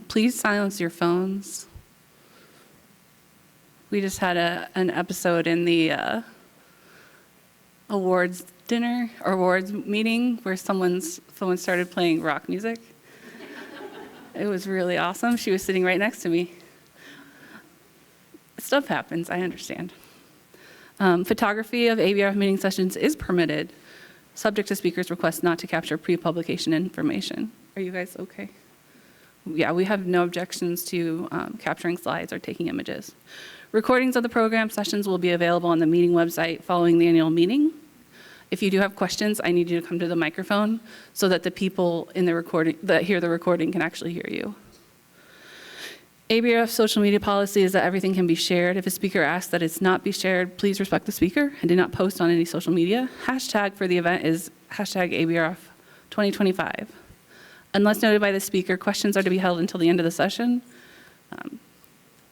Please silence your phones. We just had an episode in the awards dinner or awards meeting where someone's phone started playing rock music. It was really awesome. She was sitting right next to me. Stuff happens, I understand. Photography of ABRF meeting sessions is permitted, subject to speaker's request not to capture pre-publication information. Are you guys okay? Yeah, we have no objections to capturing slides or taking images. Recordings of the program sessions will be available on the meeting website following the annual meeting. If you do have questions, I need you to come to the microphone so that the people in the recording that hear the recording can actually hear you. ABRF social media policy is that everything can be shared. If a speaker asks that it's not be shared, please respect the speaker and do not post on any social media. Hashtag for the event is hashtag ABRF 2025. Unless noted by the speaker, questions are to be held until the end of the session.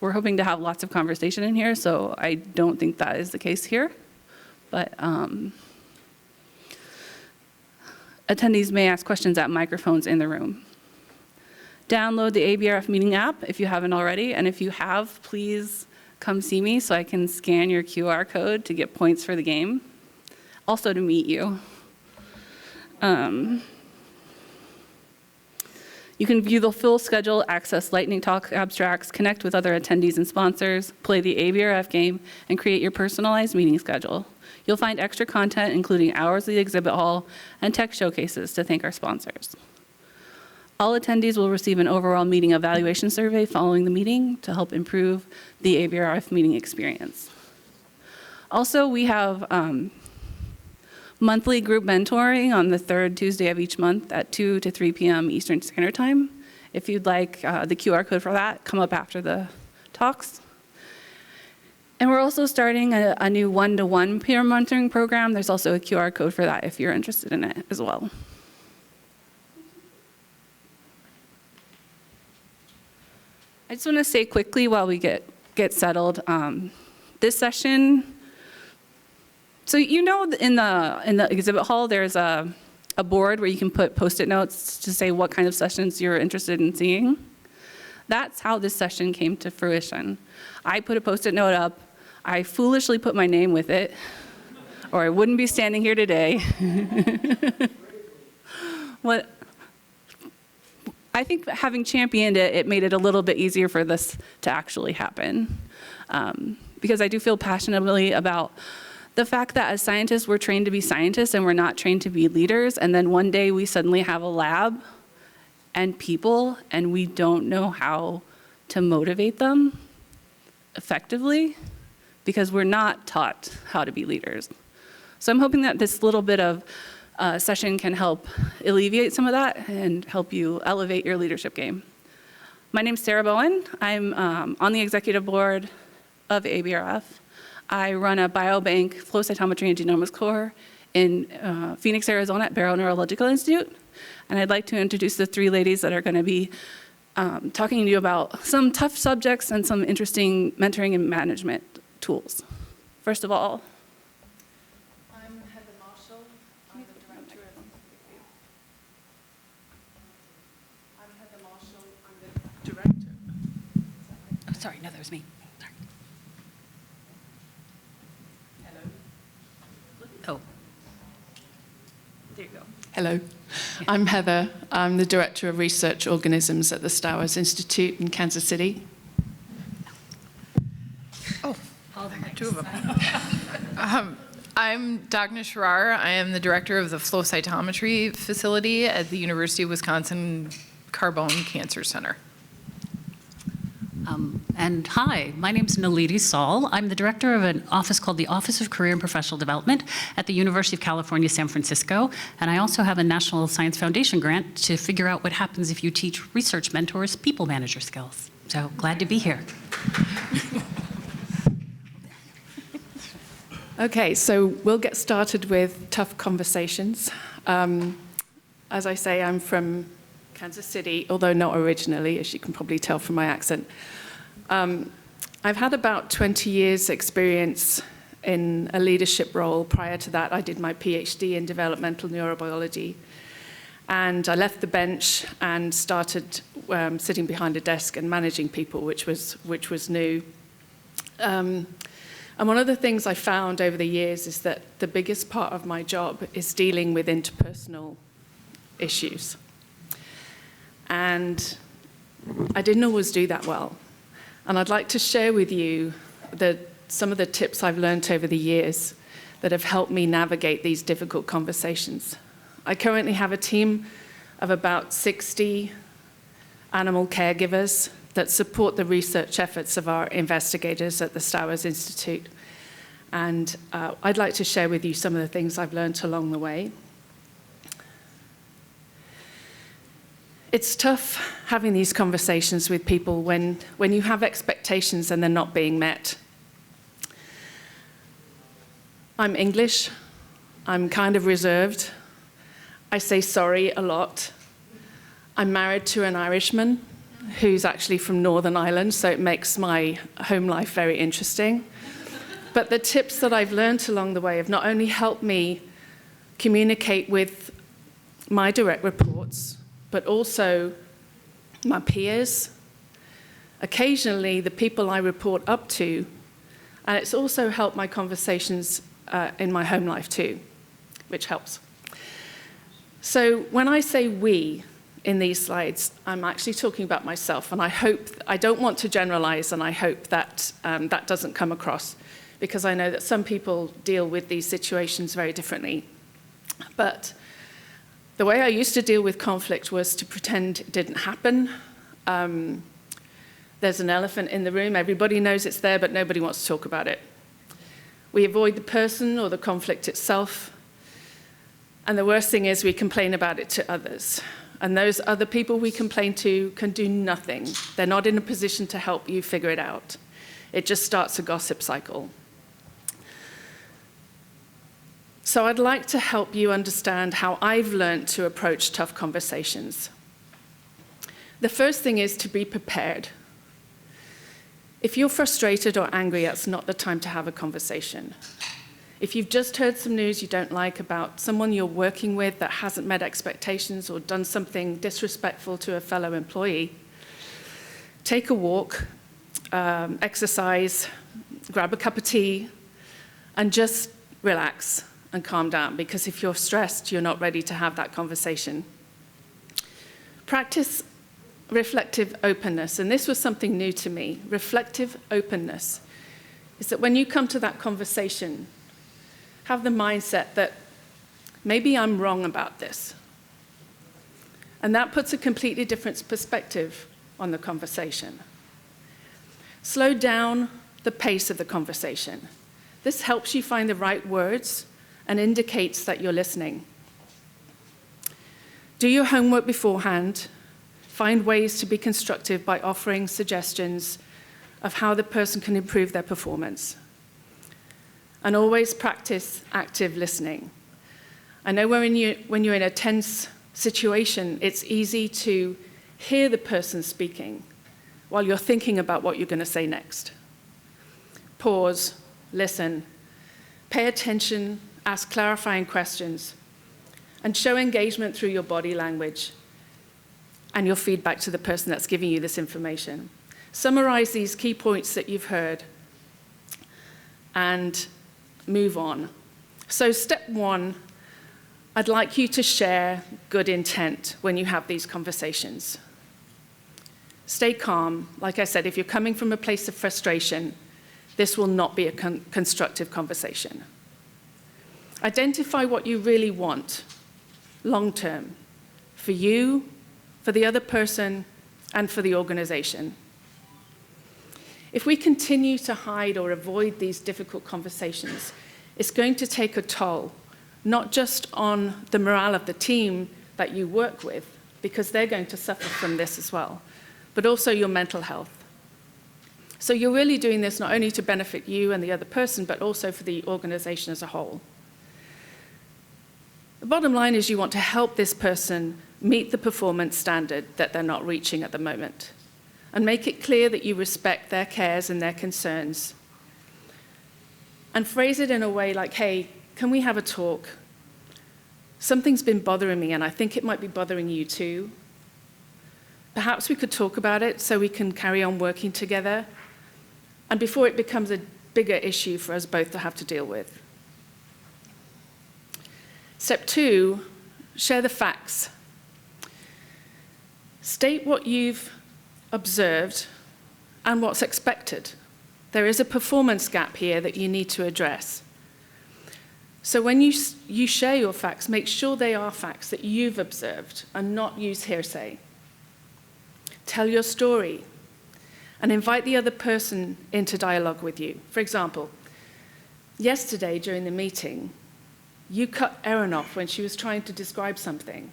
We're hoping to have lots of conversation in here, so I don't think that is the case here. But attendees may ask questions at microphones in the room. Download the ABRF meeting app if you haven't already, and if you have, please come see me so I can scan your QR code to get points for the game, also to meet you. You can view the full schedule, access lightning talk abstracts, connect with other attendees and sponsors, play the ABRF game, and create your personalized meeting schedule. You'll find extra content, including hours of the exhibit hall and tech showcases to thank our sponsors. All attendees will receive an overall meeting evaluation survey following the meeting to help improve the ABRF meeting experience. Also, we have monthly group mentoring on the third Tuesday of each month at 2 to 3 p.m. Eastern Standard Time. If you'd like the QR code for that, come up after the talks. And we're also starting a new one-to-one peer mentoring program. There's also a QR code for that if you're interested in it as well. I just want to say quickly while we get settled, this session, so you know in the exhibit hall there's a board where you can put Post-it notes to say what kind of sessions you're interested in seeing. That's how this session came to fruition. I put a Post-it note up, I foolishly put my name with it, or I wouldn't be standing here today. What? I think having championed it, it made it a little bit easier for this to actually happen. Because I do feel passionately about the fact that as scientists, we're trained to be scientists and we're not trained to be leaders. And then one day we suddenly have a lab and people and we don't know how to motivate them effectively because we're not taught how to be leaders. So I'm hoping that this little bit of session can help alleviate some of that and help you elevate your leadership game. My name's Sara Bowen. I'm on the executive board of ABRF. I run a biobank, flow cytometry, and genomics core in Phoenix, Arizona at Barrow Neurological Institute. And I'd like to introduce the three ladies that are going to be talking to you about some tough subjects and some interesting mentoring and management tools. First of all, sorry, no, that was me. Sorry. Hello. Oh. There you go. Hello. Yeah. I'm Heather. I'm the Director of Research Organisms at the Stowers Institute in Kansas City. Oh, there are two of them. I'm Dagna Sheerar. I am the Director of the Flow Cytometry Facility at the University of Wisconsin Carbone Cancer Center. And hi, my name is Naledi Saul. I'm the director of an office called the Office of Career and Professional Development at the University of California, San Francisco. And I also have a National Science Foundation grant to figure out what happens if you teach research mentors people manager skills. So glad to be here. Okay, so we'll get started with tough conversations. As I say, I'm from Kansas City, although not originally, as you can probably tell from my accent. I've had about 20 years experience in a leadership role. Prior to that, I did my PhD in developmental neurobiology. And I left the bench and started sitting behind a desk and managing people, which was new. And one of the things I found over the years is that the biggest part of my job is dealing with interpersonal issues. And I didn't always do that well. And I'd like to share with you some of the tips I've learned over the years that have helped me navigate these difficult conversations. I currently have a team of about 60 animal caregivers that support the research efforts of our investigators at the Stowers Institute. And I'd like to share with you some of the things I've learned along the way. It's tough having these conversations with people when you have expectations and they're not being met. I'm English. I'm kind of reserved. I say sorry a lot. I'm married to an Irishman who's actually from Northern Ireland, so it makes my home life very interesting. But the tips that I've learned along the way have not only helped me communicate with my direct reports, but also my peers, occasionally the people I report up to, and it's also helped my conversations in my home life too, which helps. So when I say we in these slides, I'm actually talking about myself, and I don't want to generalize, and I hope that that doesn't come across, because I know that some people deal with these situations very differently. But the way I used to deal with conflict was to pretend it didn't happen. There's an elephant in the room. Everybody knows it's there, but nobody wants to talk about it. We avoid the person or the conflict itself. And the worst thing is we complain about it to others. And those other people we complain to can do nothing. They're not in a position to help you figure it out. It just starts a gossip cycle. So I'd like to help you understand how I've learned to approach tough conversations. The first thing is to be prepared. If you're frustrated or angry, that's not the time to have a conversation. If you've just heard some news you don't like about someone you're working with that hasn't met expectations or done something disrespectful to a fellow employee, take a walk, exercise, grab a cup of tea, and just relax and calm down, because if you're stressed, you're not ready to have that conversation. Practice reflective openness, and this was something new to me. Reflective openness is that when you come to that conversation, have the mindset that maybe I'm wrong about this. And that puts a completely different perspective on the conversation. Slow down the pace of the conversation. This helps you find the right words and indicates that you're listening. Do your homework beforehand. Find ways to be constructive by offering suggestions of how the person can improve their performance. And always practice active listening. I know when you're in a tense situation, it's easy to hear the person speaking while you're thinking about what you're going to say next. Pause, listen, pay attention, ask clarifying questions, and show engagement through your body language and your feedback to the person that's giving you this information. Summarize these key points that you've heard and move on. So step one, I'd like you to share good intent when you have these conversations. Stay calm. Like I said, if you're coming from a place of frustration, this will not be a constructive conversation. Identify what you really want long-term for you, for the other person, and for the organization. If we continue to hide or avoid these difficult conversations, it's going to take a toll, not just on the morale of the team that you work with, because they're going to suffer from this as well, but also your mental health. So you're really doing this not only to benefit you and the other person, but also for the organization as a whole. The bottom line is you want to help this person meet the performance standard that they're not reaching at the moment, and make it clear that you respect their cares and their concerns. And phrase it in a way like, hey, can we have a talk? something's been bothering me, and I think it might be bothering you too. Perhaps we could talk about it so we can carry on working together, and before it becomes a bigger issue for us both to have to deal with. Step 2, share the facts. State what you've observed and what's expected. There is a performance gap here that you need to address. So when you share your facts, make sure they are facts that you've observed and not use hearsay. Tell your story and invite the other person into dialogue with you. For example, yesterday during the meeting, you cut Erin off when she was trying to describe something.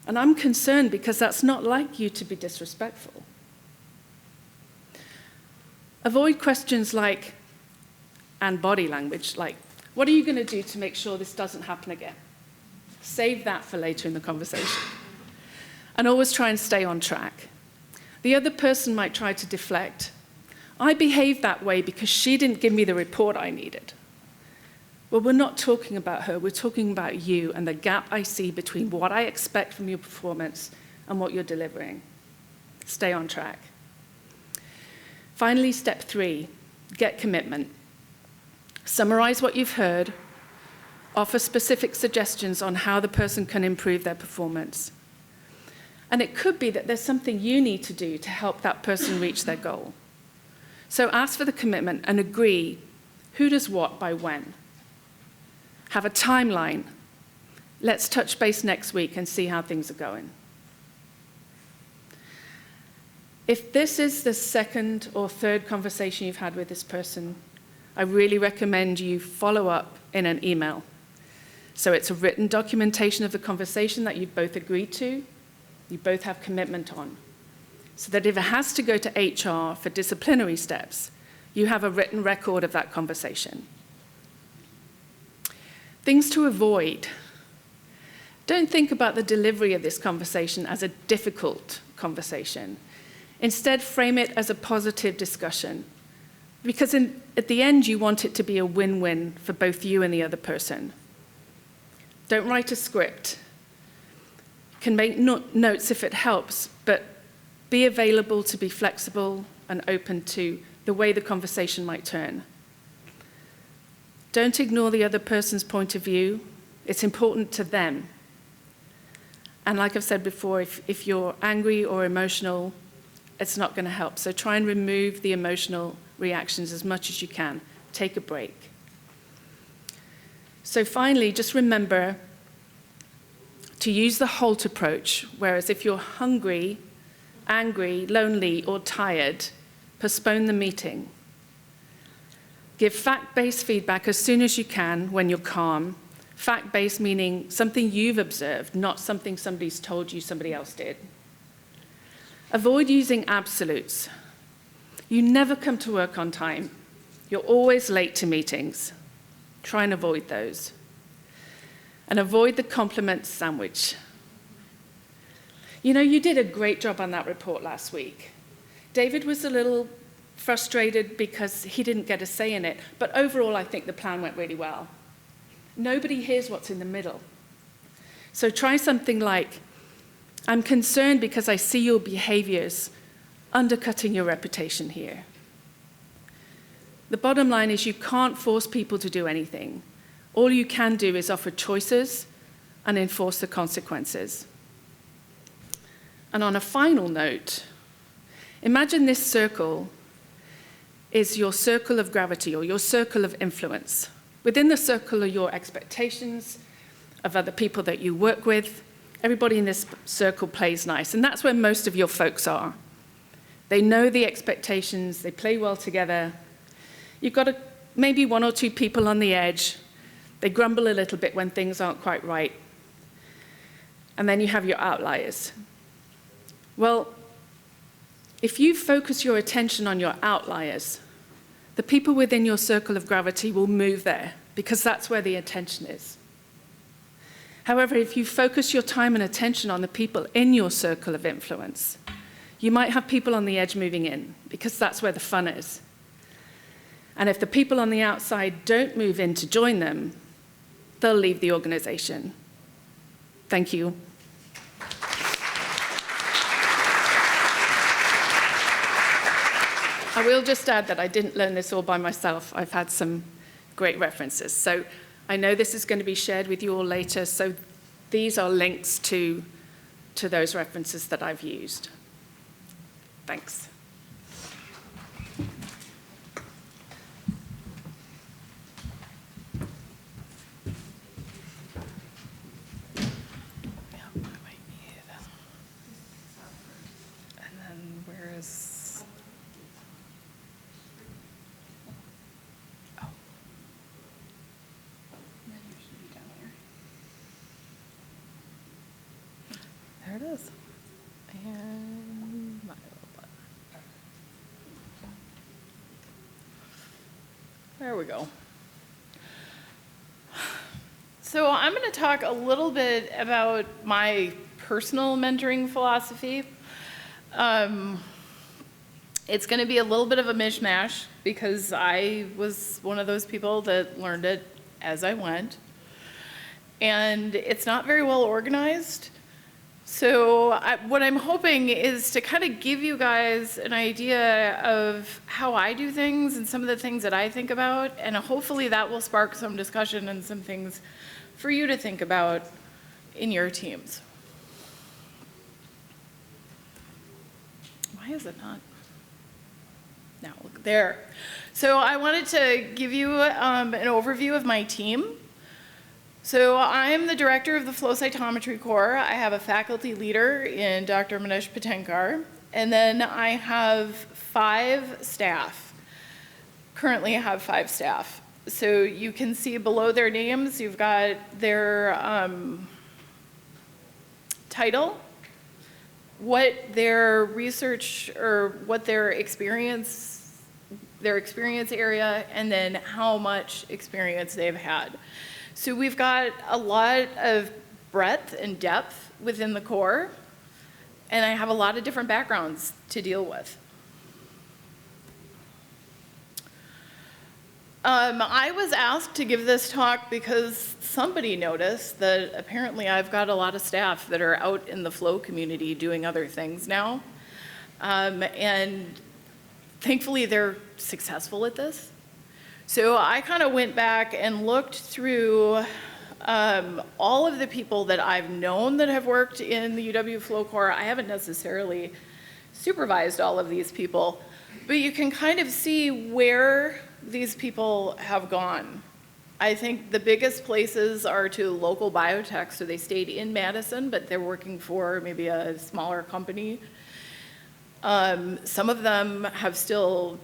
And I'm concerned because that's not like you to be disrespectful. Avoid questions like, and body language, like, what are you going to do to make sure this doesn't happen again? Save that for later in the conversation. And always try and stay on track. The other person might try to deflect. I behaved that way because she didn't give me the report I needed. Well, we're not talking about her, we're talking about you and the gap I see between what I expect from your performance and what you're delivering. Stay on track. Finally, step 3, get commitment. Summarize what you've heard, offer specific suggestions on how the person can improve their performance. And it could be that there's something you need to do to help that person reach their goal. So ask for the commitment and agree who does what by when. Have a timeline. Let's touch base next week and see how things are going. If this is the second or third conversation you've had with this person, I really recommend you follow up in an email. So it's a written documentation of the conversation that you've both agreed to, you both have commitment on. So that if it has to go to HR for disciplinary steps, you have a written record of that conversation. Things to avoid. Don't think about the delivery of this conversation as a difficult conversation. Instead, frame it as a positive discussion. Because at the end, you want it to be a win-win for both you and the other person. Don't write a script. You can make notes if it helps, but be available to be flexible and open to the way the conversation might turn. Don't ignore the other person's point of view. It's important to them. And like I've said before, if you're angry or emotional, it's not going to help. So try and remove the emotional reactions as much as you can. Take a break. So finally, just remember to use the HALT approach, whereas if you're hungry, angry, lonely, or tired, postpone the meeting. Give fact-based feedback as soon as you can when you're calm. Fact-based meaning something you've observed, not something somebody's told you somebody else did. Avoid using absolutes. You never come to work on time. You're always late to meetings. Try and avoid those. And avoid the compliment sandwich. You know, you did a great job on that report last week. David was a little frustrated because he didn't get a say in it, but overall I think the plan went really well. Nobody hears what's in the middle. So try something like, I'm concerned because I see your behaviors undercutting your reputation here. The bottom line is you can't force people to do anything. All you can do is offer choices and enforce the consequences. And on a final note, imagine this circle is your circle of gravity or your circle of influence. Within the circle are your expectations of other people that you work with. Everybody in this circle plays nice, and that's where most of your folks are. They know the expectations, they play well together. You've got maybe one or two people on the edge. They grumble a little bit when things aren't quite right. And then you have your outliers. Well, if you focus your attention on your outliers, the people within your circle of gravity will move there because that's where the attention is. However, if you focus your time and attention on the people in your circle of influence, you might have people on the edge moving in because that's where the fun is. And if the people on the outside don't move in to join them, they'll leave the organization. Thank you. I will just add that I didn't learn this all by myself. I've had some great references. So I know this is going to be shared with you all later, so these are links to those references that I've used. Thanks. And then where is? Oh. There it is. And my little button. There we go. So I'm going to talk a little bit about my personal mentoring philosophy. It's going to be a little bit of a mishmash because I was one of those people that learned it as I went. And it's not very well organized. So what I'm hoping is to kind of give you guys an idea of how I do things and some of the things that I think about, and hopefully that will spark some discussion and some things for you to think about in your teams. Why is it not? Now, look there. So I wanted to give you an overview of my team. So I'm the director of the flow cytometry core. I have a faculty leader in Dr. Manish Patenkar, and then I have 5 staff. Currently I have 5 staff. So you can see below their names, you've got their title, what their research or what their experience area, and then how much experience they've had. So we've got a lot of breadth and depth within the core, and I have a lot of different backgrounds to deal with. I was asked to give this talk because somebody noticed that apparently I've got a lot of staff that are out in the flow community doing other things now. And thankfully they're successful at this. So I kind of went back and looked through all of the people that I've known that have worked in the UW Flow Core. I haven't necessarily supervised all of these people, but you can kind of see where these people have gone. I think the biggest places are to local biotech, so they stayed in Madison, but they're working for maybe a smaller company. Some of them are still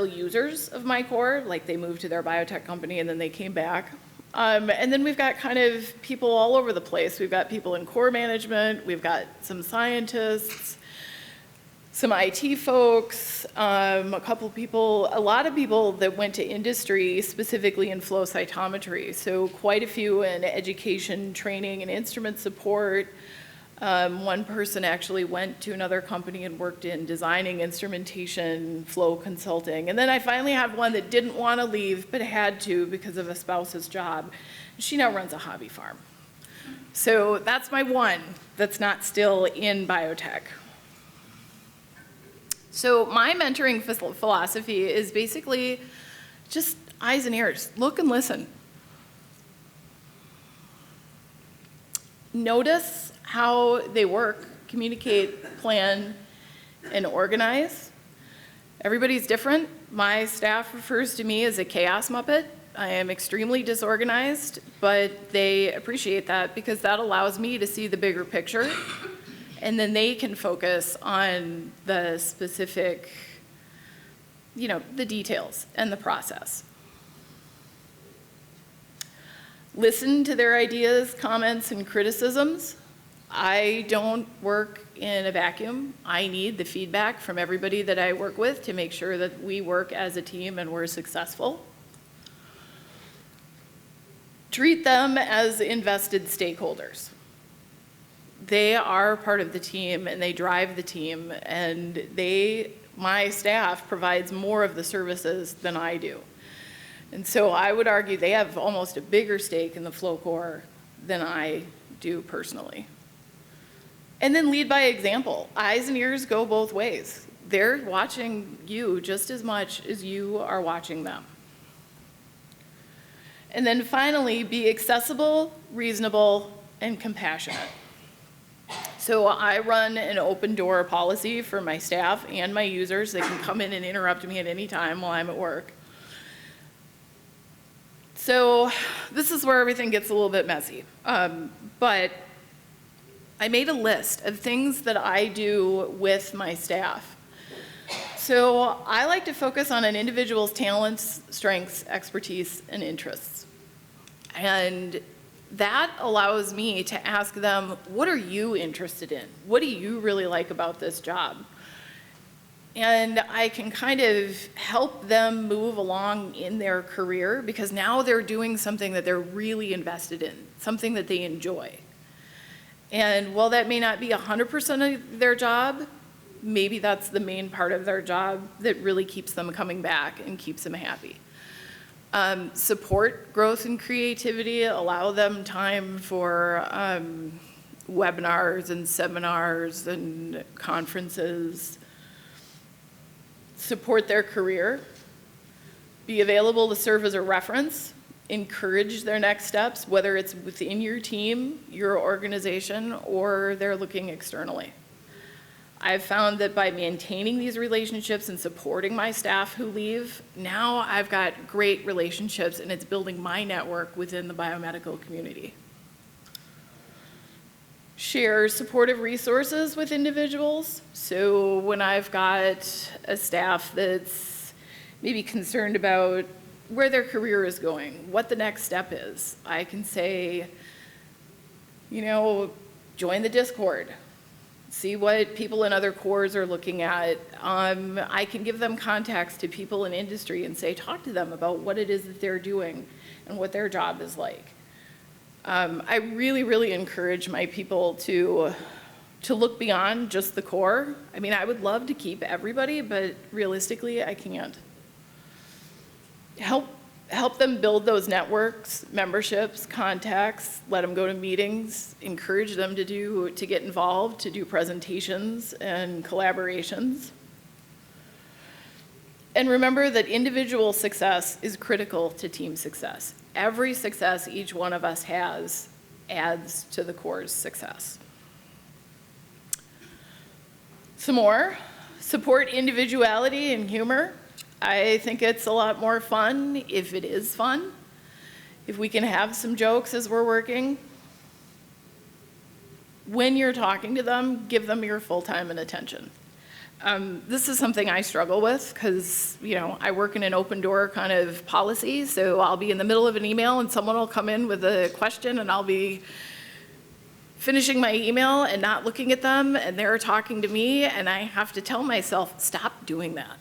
users of my core, like they moved to their biotech company and then they came back. And then we've got kind of people all over the place. We've got people in core management, we've got some scientists, some IT folks, a lot of people that went to industry, specifically in flow cytometry. So quite a few in education, training, and instrument support. One person actually went to another company and worked in designing instrumentation, flow consulting. And then I finally had one that didn't want to leave, but had to because of a spouse's job. She now runs a hobby farm. So that's my one that's not still in biotech. So my mentoring philosophy is basically just eyes and ears. Look and listen. Notice how they work, communicate, plan, and organize. Everybody's different. My staff refers to me as a chaos muppet. I am extremely disorganized, but they appreciate that because that allows me to see the bigger picture, and then they can focus on the specific, the details and the process. Listen to their ideas, comments, and criticisms. I don't work in a vacuum. I need the feedback from everybody that I work with to make sure that we work as a team and we're successful. Treat them as invested stakeholders. They are part of the team and they drive the team, and my staff provides more of the services than I do. And so I would argue they have almost a bigger stake in the flow core than I do personally. And then lead by example. Eyes and ears go both ways. They're watching you just as much as you are watching them. And then finally, be accessible, reasonable, and compassionate. So I run an open door policy for my staff and my users. They can come in and interrupt me at any time while I'm at work. So this is where everything gets a little bit messy. But I made a list of things that I do with my staff. So I like to focus on an individual's talents, strengths, expertise, and interests. And that allows me to ask them, what are you interested in? What do you really like about this job? And I can kind of help them move along in their career because now they're doing something that they're really invested in, something that they enjoy. And while that may not be 100% of their job, maybe that's the main part of their job that really keeps them coming back and keeps them happy. Support growth and creativity, allow them time for webinars and seminars and conferences. Support their career, be available to serve as a reference, encourage their next steps, whether it's within your team, your organization, or they're looking externally. I've found that by maintaining these relationships and supporting my staff who leave, now I've got great relationships and it's building my network within the biomedical community. Share supportive resources with individuals. So when I've got a staff that's maybe concerned about where their career is going, what the next step is, I can say, join the Discord. See what people in other cores are looking at. I can give them contacts to people in industry and say, talk to them about what it is that they're doing and what their job is like. I really, really encourage my people to look beyond just the core. I mean, I would love to keep everybody, but realistically, I can't. Help them build those networks, memberships, contacts, let them go to meetings, encourage them to get involved, to do presentations and collaborations. And remember that individual success is critical to team success. Every success each one of us has adds to the core's success. Some more, support individuality and humor. I think it's a lot more fun if it is fun, if we can have some jokes as we're working. When you're talking to them, give them your full time and attention. This is something I struggle with because, I work in an open door kind of policy, so I'll be in the middle of an email and someone will come in with a question and I'll be finishing my email and not looking at them and they're talking to me and I have to tell myself, stop doing that.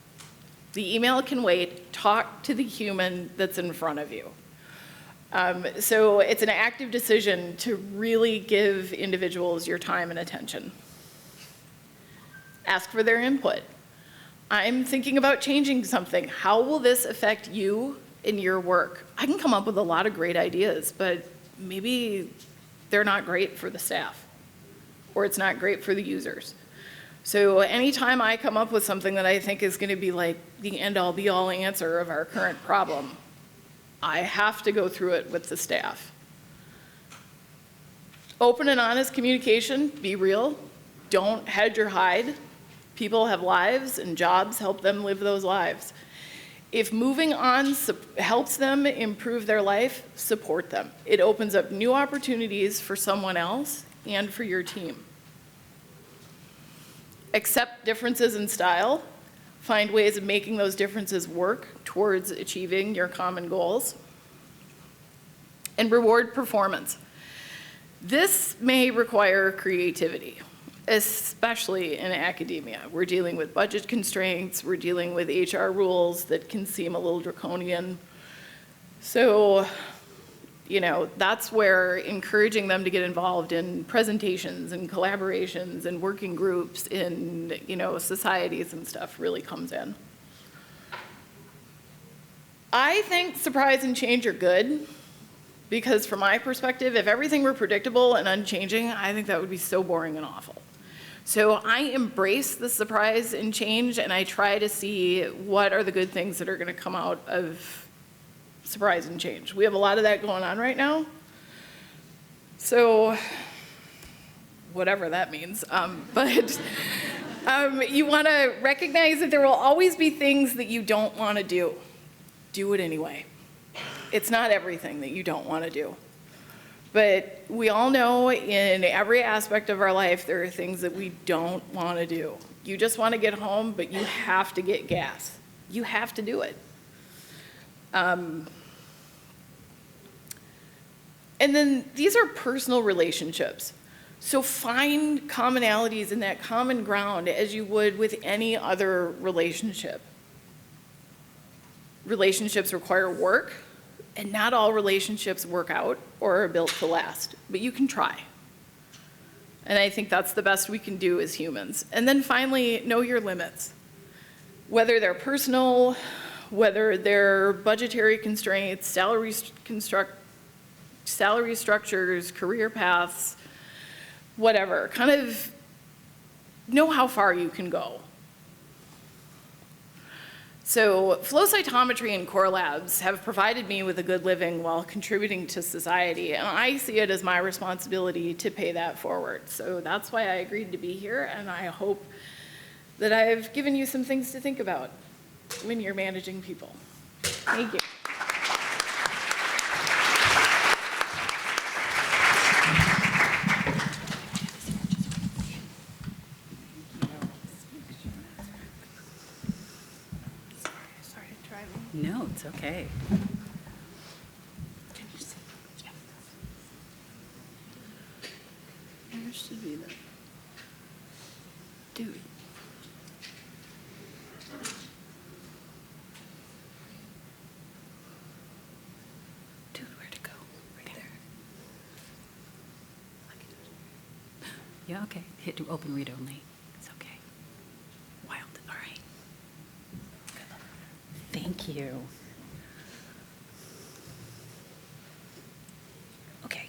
The email can wait, talk to the human that's in front of you. So it's an active decision to really give individuals your time and attention. Ask for their input. I'm thinking about changing something. How will this affect you in your work? I can come up with a lot of great ideas, but maybe they're not great for the staff, or it's not great for the users. So anytime I come up with something that I think is going to be like the end-all be-all answer of our current problem, I have to go through it with the staff. Open and honest communication, be real. Don't hedge or hide. People have lives and jobs, help them live those lives. If moving on helps them improve their life, support them. It opens up new opportunities for someone else and for your team. Accept differences in style. Find ways of making those differences work towards achieving your common goals. And reward performance. This may require creativity, especially in academia. We're dealing with budget constraints, we're dealing with HR rules that can seem a little draconian. So, that's where encouraging them to get involved in presentations and collaborations and working groups in, societies and stuff really comes in. I think surprise and change are good, because from my perspective, if everything were predictable and unchanging, I think that would be so boring and awful. So I embrace the surprise and change, and I try to see what are the good things that are going to come out of surprise and change. We have a lot of that going on right now. So whatever that means. But you want to recognize that there will always be things that you don't want to do. Do it anyway. It's not everything that you don't want to do. But we all know in every aspect of our life, there are things that we don't want to do. You just want to get home, but you have to get gas. You have to do it. And then these are personal relationships. So find commonalities in that common ground as you would with any other relationship. Relationships require work, and not all relationships work out or are built to last, but you can try. And I think that's the best we can do as humans. And then finally, know your limits. Whether they're personal, whether they're budgetary constraints, salary structures, career paths, whatever. Kind of know how far you can go. So flow cytometry and core labs have provided me with a good living while contributing to society, and I see it as my responsibility to pay that forward. So that's why I agreed to be here, and I hope that I've given you some things to think about when you're managing people. Thank you. No, it's okay. There should be the dude. Dude, where'd it go? Right there. Yeah, okay. Hit do open read only. It's okay. Wild. All right. Thank you. Okay.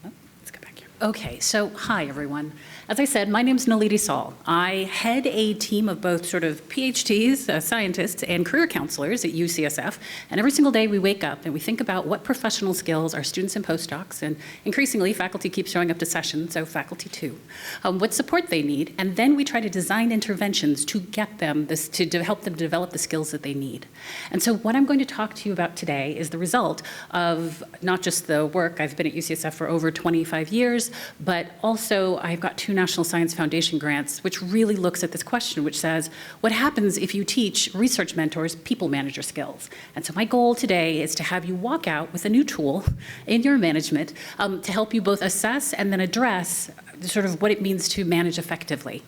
Oh, let's go back here. Okay, so hi, everyone. As I said, my name's Naledi Saul. I head a team of both sort of PhDs, scientists, and career counselors at UCSF. And every single day we wake up and we think about what professional skills our students and postdocs, and increasingly faculty keep showing up to sessions, so faculty too, what support they need. And then we try to design interventions to get them this, to help them develop the skills that they need. And so what I'm going to talk to you about today is the result of not just the work. I've been at UCSF for over 25 years, but also I've got 2 National Science Foundation grants, which really looks at this question, which says, what happens if you teach research mentors people manager skills? And so my goal today is to have you walk out with a new tool in your management to help you both assess and then address sort of what it means to manage effectively.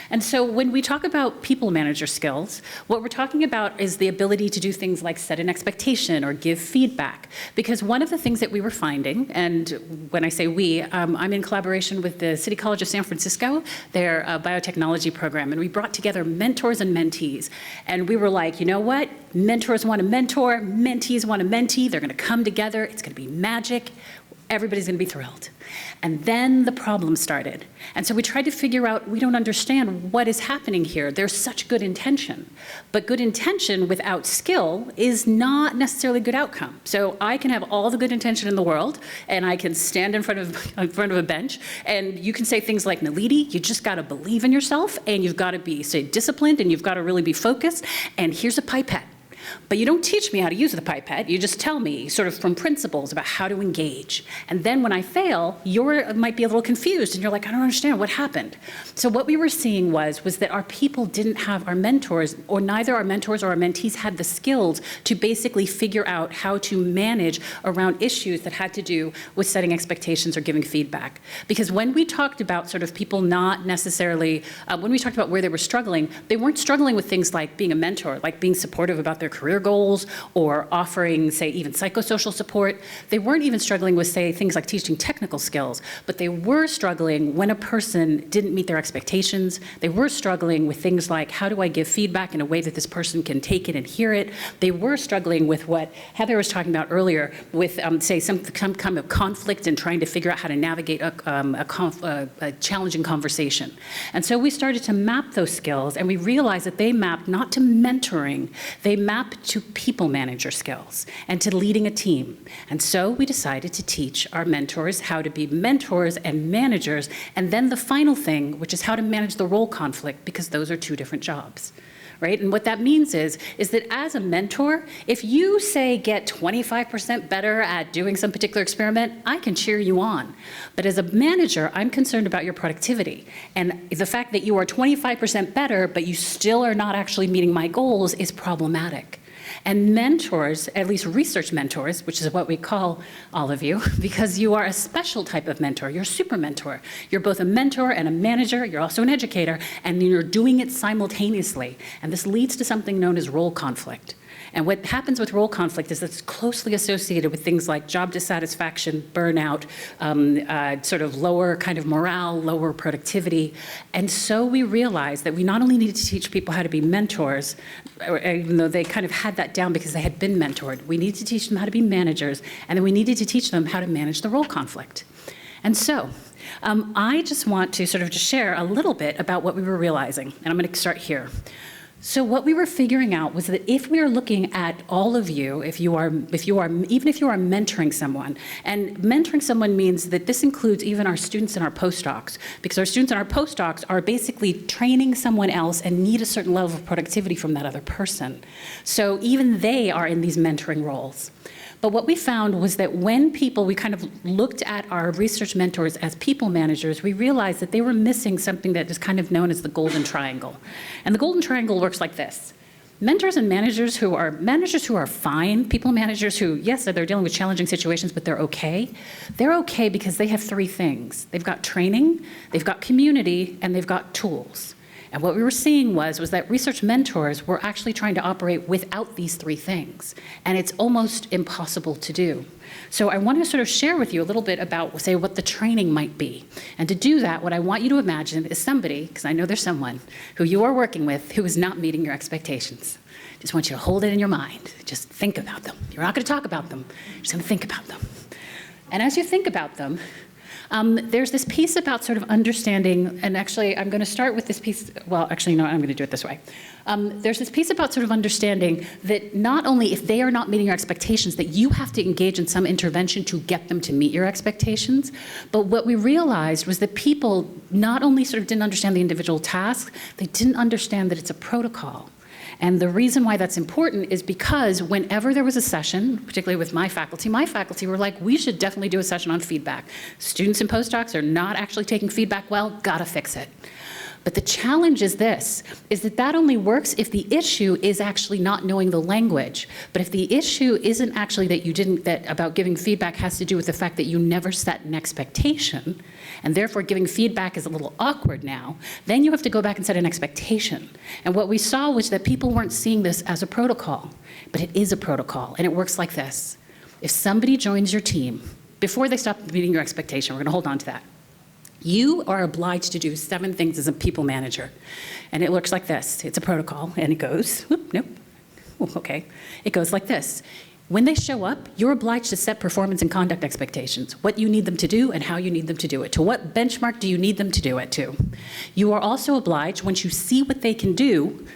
And so when we talk about people manager skills, what we're talking about is the ability to do things like set an expectation or give feedback. Because one of the things that we were finding, and when I say we, I'm in collaboration with the City College of San Francisco, their biotechnology program, and we brought together mentors and mentees. And we were like, you know what? Mentors want to mentor, mentees want to mentee, they're going to come together, it's going to be magic. Everybody's going to be thrilled. And then the problem started. And so we tried to figure out, we don't understand what is happening here. There's such good intention. But good intention without skill is not necessarily a good outcome. So I can have all the good intention in the world, and I can stand in front of a bench, and you can say things like, Naledi, you just got to believe in yourself, and you've got to be, say, disciplined, and you've got to really be focused, and here's a pipette. But you don't teach me how to use the pipette. You just tell me sort of from principles about how to engage. And then when I fail, you might be a little confused and you're like, I don't understand what happened. So what we were seeing was that our people didn't have our mentors, or neither our mentors or our mentees had the skills to basically figure out how to manage around issues that had to do with setting expectations or giving feedback. Because when we talked about sort of people not necessarily, when we talked about where they were struggling, they weren't struggling with things like being a mentor, like being supportive about their career goals or offering, say, even psychosocial support. They weren't even struggling with, say, things like teaching technical skills, but they were struggling when a person didn't meet their expectations. They were struggling with things like, how do I give feedback in a way that this person can take it and hear it? They were struggling with what Heather was talking about earlier, with, say, some kind of conflict and trying to figure out how to navigate a challenging conversation. And so we started to map those skills, and we realized that they map not to mentoring, they map to people manager skills and to leading a team. And so we decided to teach our mentors how to be mentors and managers, and then the final thing, which is how to manage the role conflict, because those are two different jobs. Right? And what that means is that as a mentor, if you say get 25% better at doing some particular experiment, I can cheer you on. But as a manager, I'm concerned about your productivity. And the fact that you are 25% better, but you still are not actually meeting my goals is problematic. And mentors, at least research mentors, which is what we call all of you, because you are a special type of mentor, you're a super mentor. You're both a mentor and a manager, you're also an educator, and you're doing it simultaneously. And this leads to something known as role conflict. And what happens with role conflict is that it's closely associated with things like job dissatisfaction, burnout, sort of lower kind of morale, lower productivity. And so we realized that we not only needed to teach people how to be mentors, even though they kind of had that down because they had been mentored, we needed to teach them how to be managers, and then we needed to teach them how to manage the role conflict. And so I just want to sort of just share a little bit about what we were realizing, and I'm going to start here. So what we were figuring out was that if we are looking at all of you, even if you are mentoring someone, and mentoring someone means that this includes even our students and our postdocs, because our students and our postdocs are basically training someone else and need a certain level of productivity from that other person. So even they are in these mentoring roles. But what we found was that when we kind of looked at our research mentors as people managers, we realized that they were missing something that is kind of known as the golden triangle. And the golden triangle works like this. Mentors and managers who are fine, people managers who, yes, they're dealing with challenging situations, but they're okay. They're okay because they have three things. They've got training, they've got community, and they've got tools. And what we were seeing was that research mentors were actually trying to operate without these three things. And it's almost impossible to do. So I want to sort of share with you a little bit about, say, what the training might be. And to do that, what I want you to imagine is somebody, because I know there's someone, who you are working with who is not meeting your expectations. Just want you to hold it in your mind. Just think about them. You're not going to talk about them. You're just going to think about them. And as you think about them, there's this piece about sort of understanding, and actually I'm going to start with this piece, well, actually, no, I'm going to do it this way. There's this piece about sort of understanding that not only if they are not meeting your expectations, that you have to engage in some intervention to get them to meet your expectations, but what we realized was that people not only sort of didn't understand the individual task, they didn't understand that it's a protocol. And the reason why that's important is because whenever there was a session, particularly with my faculty were like, we should definitely do a session on feedback. Students and postdocs are not actually taking feedback well, gotta fix it. But the challenge is this, is that only works if the issue is actually not knowing the language. But if the issue isn't actually that about giving feedback has to do with the fact that you never set an expectation, and therefore giving feedback is a little awkward now, then you have to go back and set an expectation. And what we saw was that people weren't seeing this as a protocol, but it is a protocol, and it works like this. If somebody joins your team, before they stop meeting your expectation, we're gonna hold on to that. You are obliged to do 7 things as a people manager. And it looks like this. It's a protocol, and it goes, nope, okay. It goes like this. When they show up, you're obliged to set performance and conduct expectations, what you need them to do and how you need them to do it. To what benchmark do you need them to do it to? You are also obliged, once you see what they can do,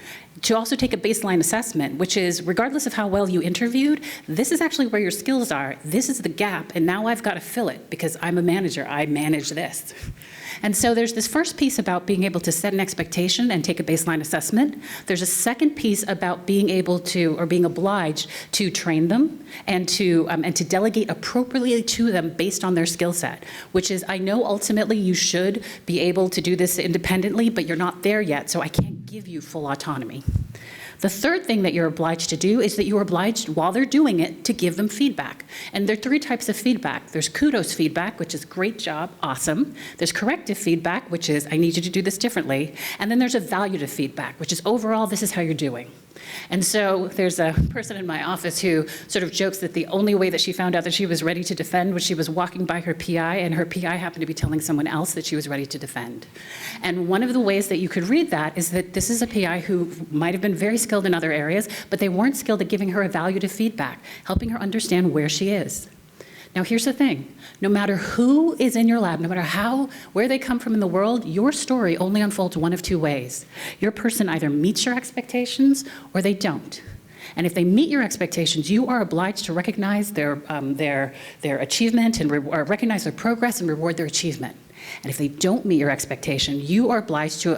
to also take a baseline assessment, which is, regardless of how well you interviewed, this is actually where your skills are, this is the gap, and now I've got to fill it because I'm a manager, I manage this. And so there's this first piece about being able to set an expectation and take a baseline assessment. There's a second piece about being able to, or being obliged to train them and to delegate appropriately to them based on their skill set, which is, I know ultimately you should be able to do this independently, but you're not there yet, so I can't give you full autonomy. The third thing that you're obliged to do is that you're obliged, while they're doing it, to give them feedback. And there are 3 types of feedback. There's kudos feedback, which is great job, awesome. There's corrective feedback, which is I need you to do this differently. And then there's evaluative feedback, which is overall, this is how you're doing. And so there's a person in my office who sort of jokes that the only way that she found out that she was ready to defend was she was walking by her PI, and her PI happened to be telling someone else that she was ready to defend. And one of the ways that you could read that is that this is a PI who might have been very skilled in other areas, but they weren't skilled at giving her evaluative feedback, helping her understand where she is. Now, here's the thing. No matter who is in your lab, no matter where they come from in the world, your story only unfolds one of two ways. Your person either meets your expectations or they don't. And if they meet your expectations, you are obliged to recognize their achievement and or recognize their progress and reward their achievement. And if they don't meet your expectation, you are obliged to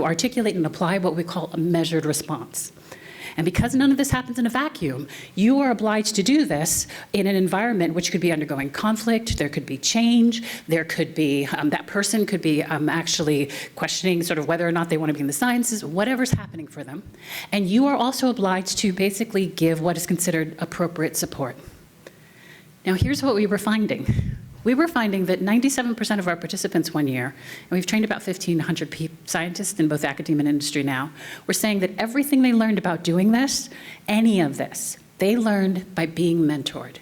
articulate and apply what we call a measured response. And because none of this happens in a vacuum, you are obliged to do this in an environment which could be undergoing conflict, there could be change, there could be, that person could be actually questioning sort of whether or not they want to be in the sciences, whatever's happening for them. And you are also obliged to basically give what is considered appropriate support. Now, here's what we were finding. We were finding that 97% of our participants one year, and we've trained about 1,500 scientists in both academia and industry now, were saying that everything they learned about doing this, any of this, they learned by being mentored.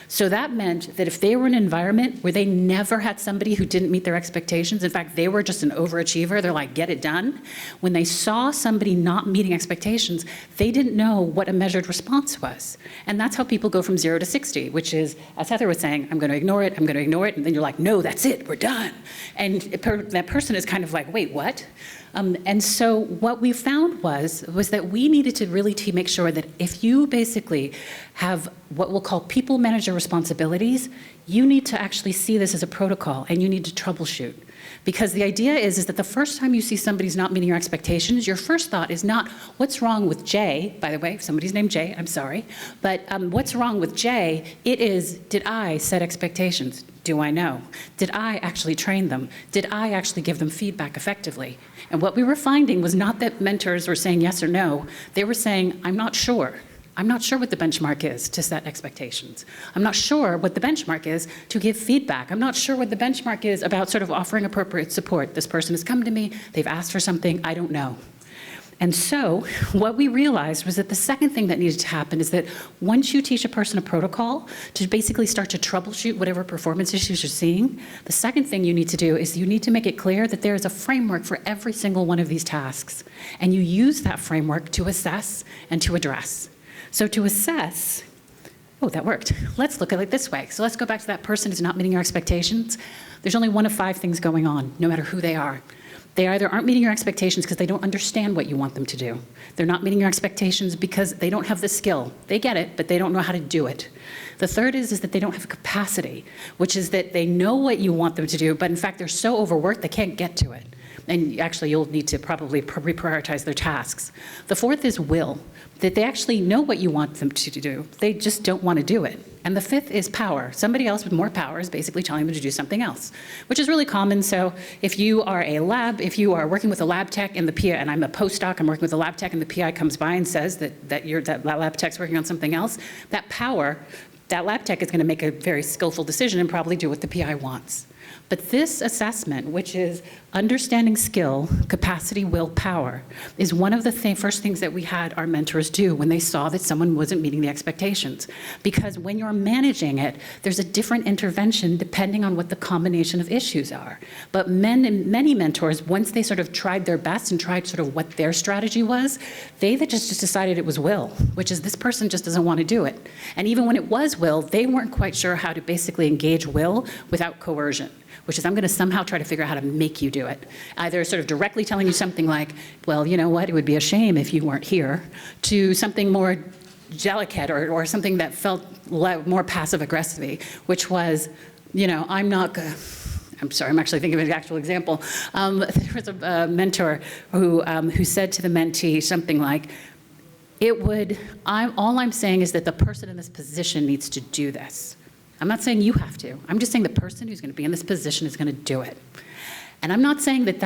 So that meant that if they were in an environment where they never had somebody who didn't meet their expectations, in fact, they were just an overachiever, they're like, get it done. When they saw somebody not meeting expectations, they didn't know what a measured response was. And that's how people go from 0 to 60, which is, as Heather was saying, I'm going to ignore it, I'm going to ignore it, and then you're like, no, that's it, we're done. And that person is kind of like, wait, what? And so what we found was that we needed to really make sure that if you basically have what we'll call people manager responsibilities, you need to actually see this as a protocol and you need to troubleshoot. Because the idea is that the first time you see somebody's not meeting your expectations, your first thought is not, what's wrong with Jay? By the way, if somebody's named Jay, I'm sorry. But what's wrong with Jay? It is, did I set expectations? Do I know? Did I actually train them? Did I actually give them feedback effectively? And what we were finding was not that mentors were saying yes or no. They were saying, I'm not sure. I'm not sure what the benchmark is to set expectations. I'm not sure what the benchmark is to give feedback. I'm not sure what the benchmark is about sort of offering appropriate support. This person has come to me, they've asked for something, I don't know. And so what we realized was that the second thing that needed to happen is that once you teach a person a protocol to basically start to troubleshoot whatever performance issues you're seeing, the second thing you need to do is you need to make it clear that there is a framework for every single one of these tasks. And you use that framework to assess and to address. So to assess, oh, that worked. Let's look at it this way. So let's go back to that person who's not meeting your expectations. There's only one of 5 things going on, no matter who they are. They either aren't meeting your expectations because they don't understand what you want them to do. They're not meeting your expectations because they don't have the skill. They get it, but they don't know how to do it. The third is that they don't have capacity, which is that they know what you want them to do, but in fact, they're so overworked they can't get to it. And actually, you'll need to probably reprioritize their tasks. The fourth is will, that they actually know what you want them to do. They just don't want to do it. And the fifth is power. Somebody else with more power is basically telling them to do something else, which is really common. So if you are if you are working with a lab tech and the PI, and I'm a postdoc, I'm working with a lab tech and the PI comes by and says that lab tech's working on something else, that lab tech is going to make a very skillful decision and probably do what the PI wants. But this assessment, which is understanding skill, capacity, will, power, is one of the first things that we had our mentors do when they saw that someone wasn't meeting the expectations. Because when you're managing it, there's a different intervention depending on what the combination of issues are. But many mentors, once they sort of tried their best and tried sort of what their strategy was, they just decided it was will, which is this person just doesn't want to do it. And even when it was will, they weren't quite sure how to basically engage will without coercion, which is I'm going to somehow try to figure out how to make you do it. Either sort of directly telling you something like, well, you know what, it would be a shame if you weren't here, to something more delicate or something that felt more passive-aggressive, which was, you know, I'm sorry, I'm actually thinking of an actual example. There was a mentor who said to the mentee something like, all I'm saying is that the person in this position needs to do this. I'm not saying you have to. I'm just saying the person who's going to be in this position is going to do it. And I'm not saying that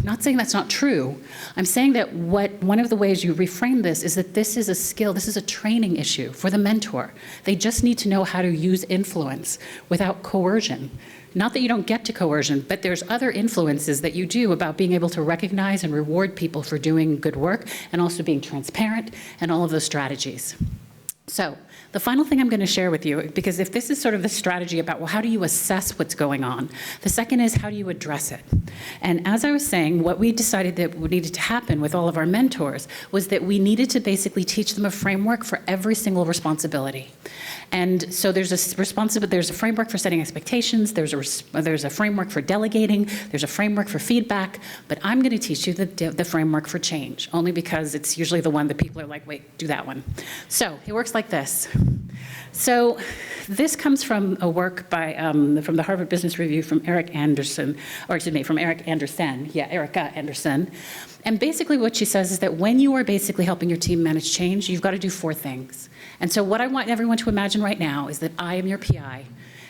not saying that's not true. I'm saying that one of the ways you reframe this is that this is a skill, this is a training issue for the mentor. They just need to know how to use influence without coercion. Not that you don't get to coercion, but there's other influences that you do about being able to recognize and reward people for doing good work and also being transparent and all of those strategies. So the final thing I'm going to share with you, because if this is sort of the strategy about, well, how do you assess what's going on? The second is, how do you address it? And as I was saying, what we decided that needed to happen with all of our mentors was that we needed to basically teach them a framework for every single responsibility. And so there's a framework for setting expectations, there's a framework for delegating, there's a framework for feedback, but I'm going to teach you the framework for change, only because it's usually the one that people are like, wait, do that one. So it works like this. So this comes from a work by, from the Harvard Business Review from Erica Anderson. Yeah, Erica Anderson. And basically what she says is that when you are basically helping your team manage change, you've got to do 4 things. And so what I want everyone to imagine right now is that I am your PI,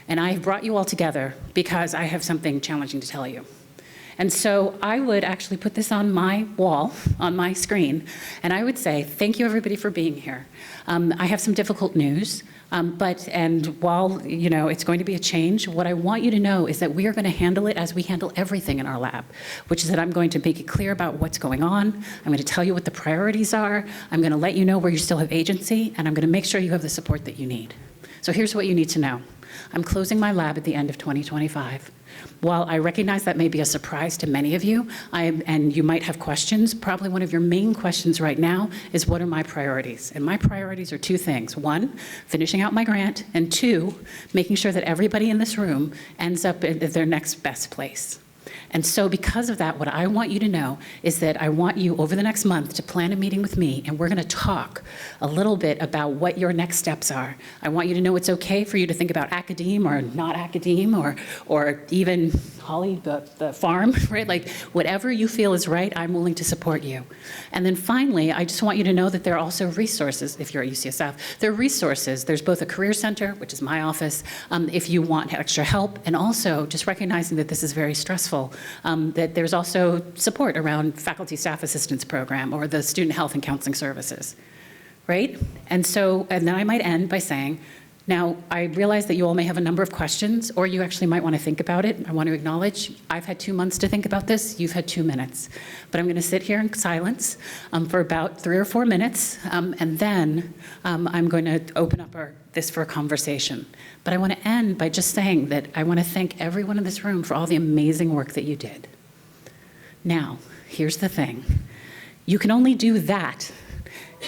and I have brought you all together because I have something challenging to tell you. And so I would actually put this on my wall, on my screen, and I would say, thank you everybody for being here. I have some difficult news, and while it's going to be a change, what I want you to know is that we are going to handle it as we handle everything in our lab, which is that I'm going to make it clear about what's going on, I'm going to tell you what the priorities are, I'm going to let you know where you still have agency, and I'm going to make sure you have the support that you need. So here's what you need to know. I'm closing my lab at the end of 2025. While I recognize that may be a surprise to many of you, and you might have questions, probably one of your main questions right now is, what are my priorities? And my priorities are 2 things. 1, finishing out my grant, and 2, making sure that everybody in this room ends up at their next best place. And so because of that, what I want you to know is that I want you over the next month to plan a meeting with me, and we're going to talk a little bit about what your next steps are. I want you to know it's okay for you to think about academe or not academe, or even Holly, the farm, right? Like whatever you feel is right, I'm willing to support you. And then finally, I just want you to know that there are also resources if you're at UCSF. There are resources. There's both a career center, which is my office, if you want extra help, and also just recognizing that this is very stressful, that there's also support around faculty staff assistance program or the student health and counseling services, right? And then I might end by saying, now, I realize that you all may have a number of questions, or you actually might want to think about it. I want to acknowledge, I've had 2 months to think about this, you've had 2 minutes. But I'm going to sit here in silence for about 3 or 4 minutes, and then I'm going to open up this for a conversation. But I want to end by just saying that I want to thank everyone in this room for all the amazing work that you did. Now, here's the thing. You can only do that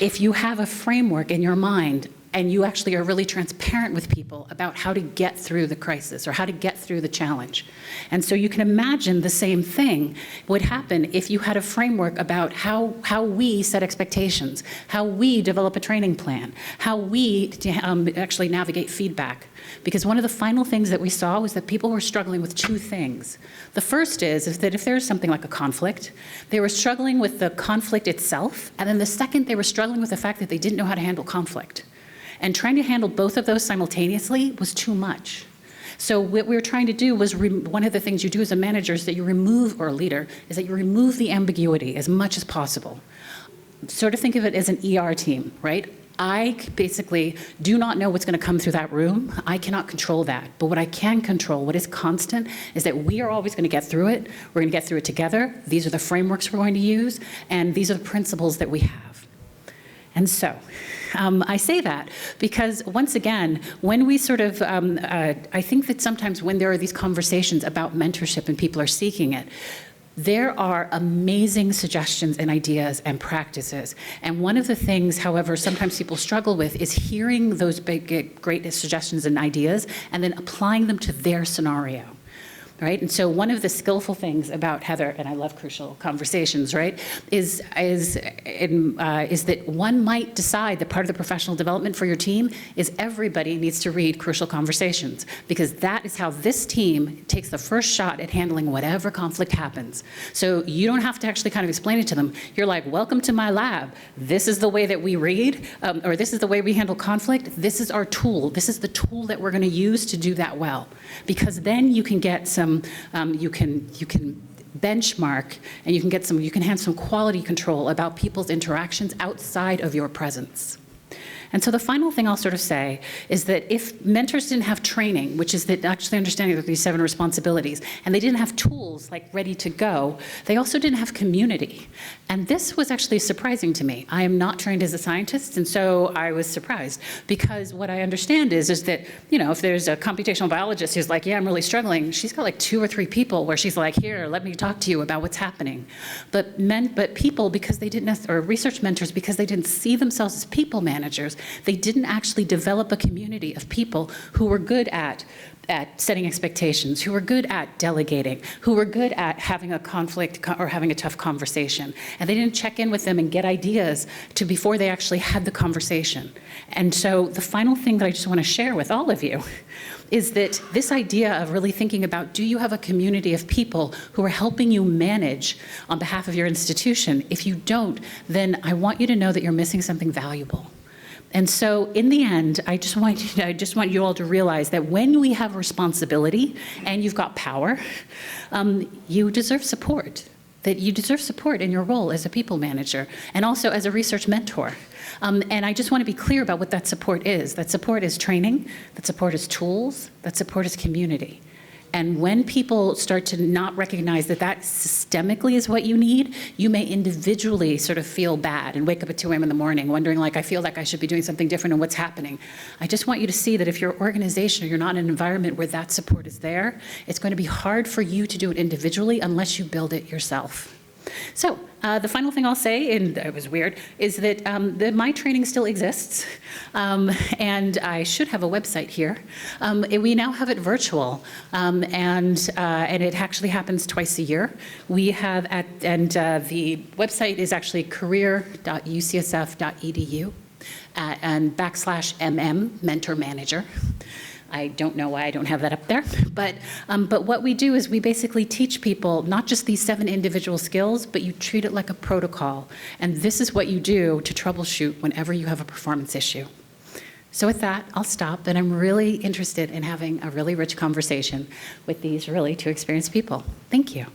if you have a framework in your mind and you actually are really transparent with people about how to get through the crisis or how to get through the challenge. And so you can imagine the same thing would happen if you had a framework about how we set expectations, how we develop a training plan, how we actually navigate feedback. Because one of the final things that we saw was that people were struggling with 2 things. The first is that if there's something like a conflict, they were struggling with the conflict itself, and then the second, they were struggling with the fact that they didn't know how to handle conflict. And trying to handle both of those simultaneously was too much. So what we were trying to do was, one of the things you do as a manager is that you remove, or a leader, is that you remove the ambiguity as much as possible. Sort of think of it as an ER team, right? I basically do not know what's going to come through that room. I cannot control that. But what I can control, what is constant, is that we are always going to get through it. We're going to get through it together. These are the frameworks we're going to use, and these are the principles that we have. And so, I say that because, once again, when we sort of, I think that sometimes when there are these conversations about mentorship and people are seeking it, there are amazing suggestions and ideas and practices. And one of the things, however, sometimes people struggle with is hearing those big, great suggestions and ideas and then applying them to their scenario. Right? And so one of the skillful things about Heather, and I love crucial conversations, right, is that one might decide that part of the professional development for your team is everybody needs to read Crucial Conversations, because that is how this team takes the first shot at handling whatever conflict happens. So you don't have to actually kind of explain it to them. You're like, welcome to my lab. This is the way that we read, or this is the way we handle conflict. This is our tool. This is the tool that we're going to use to do that well, because then you can get some you can benchmark, and you can have some quality control about people's interactions outside of your presence. And so the final thing I'll sort of say is that if mentors didn't have training, which is that actually understanding that these 7 responsibilities, and they didn't have tools like ready to go, they also didn't have community. And this was actually surprising to me. I am not trained as a scientist, and so I was surprised, because what I understand is that, you know, if there's a computational biologist who's like, yeah, I'm really struggling, she's got like 2 or 3 people where she's like, here, let me talk to you about what's happening. But people, because they didn't, or research mentors, because they didn't see themselves as people managers, they didn't actually develop a community of people who were good at setting expectations, who were good at delegating, who were good at having a conflict or having a tough conversation. And they didn't check in with them and get ideas before they actually had the conversation. And so the final thing that I just want to share with all of you is that this idea of really thinking about, do you have a community of people who are helping you manage on behalf of your institution? If you don't, then I want you to know that you're missing something valuable. And so in the end, I just want you all to realize that when we have responsibility and you've got power, you deserve support. That you deserve support in your role as a people manager and also as a research mentor. And I just want to be clear about what that support is. That support is training, that support is tools, that support is community. And when people start to not recognize that that systemically is what you need, you may individually sort of feel bad and wake up at 2 a.m. in the morning wondering, like, I feel like I should be doing something different and what's happening. I just want you to see that if your organization or you're not in an environment where that support is there, it's going to be hard for you to do it individually unless you build it yourself. So the final thing I'll say, and it was weird, is that my training still exists, and I should have a website here. We now have it virtual, and it actually happens twice a year. We have the website is actually career.ucsf.edu and /MM Mentor Manager. I don't know why I don't have that up there, but what we do is we basically teach people not just these 7 individual skills, but you treat it like a protocol. And this is what you do to troubleshoot whenever you have a performance issue. So with that, I'll stop, and I'm really interested in having a really rich conversation with these really 2 experienced people. Thank you.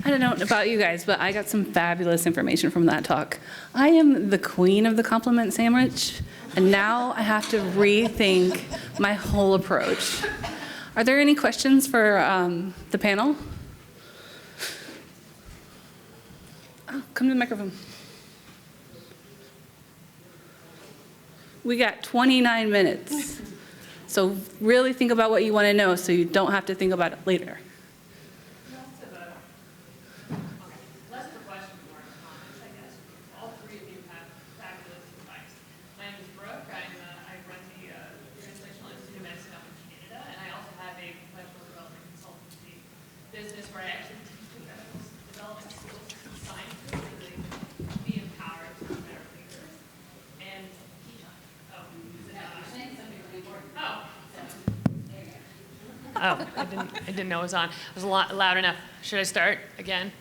I don't know about you guys, but I got some fabulous information from that talk. I am the queen of the compliment sandwich, and now I have to rethink my whole approach. Are there any questions for the panel? Oh, come to the microphone. We got 29 minutes. So really think about what you want to know so you don't have to think about it later. Oh, I didn't know it was on. It was loud enough. Should I start again?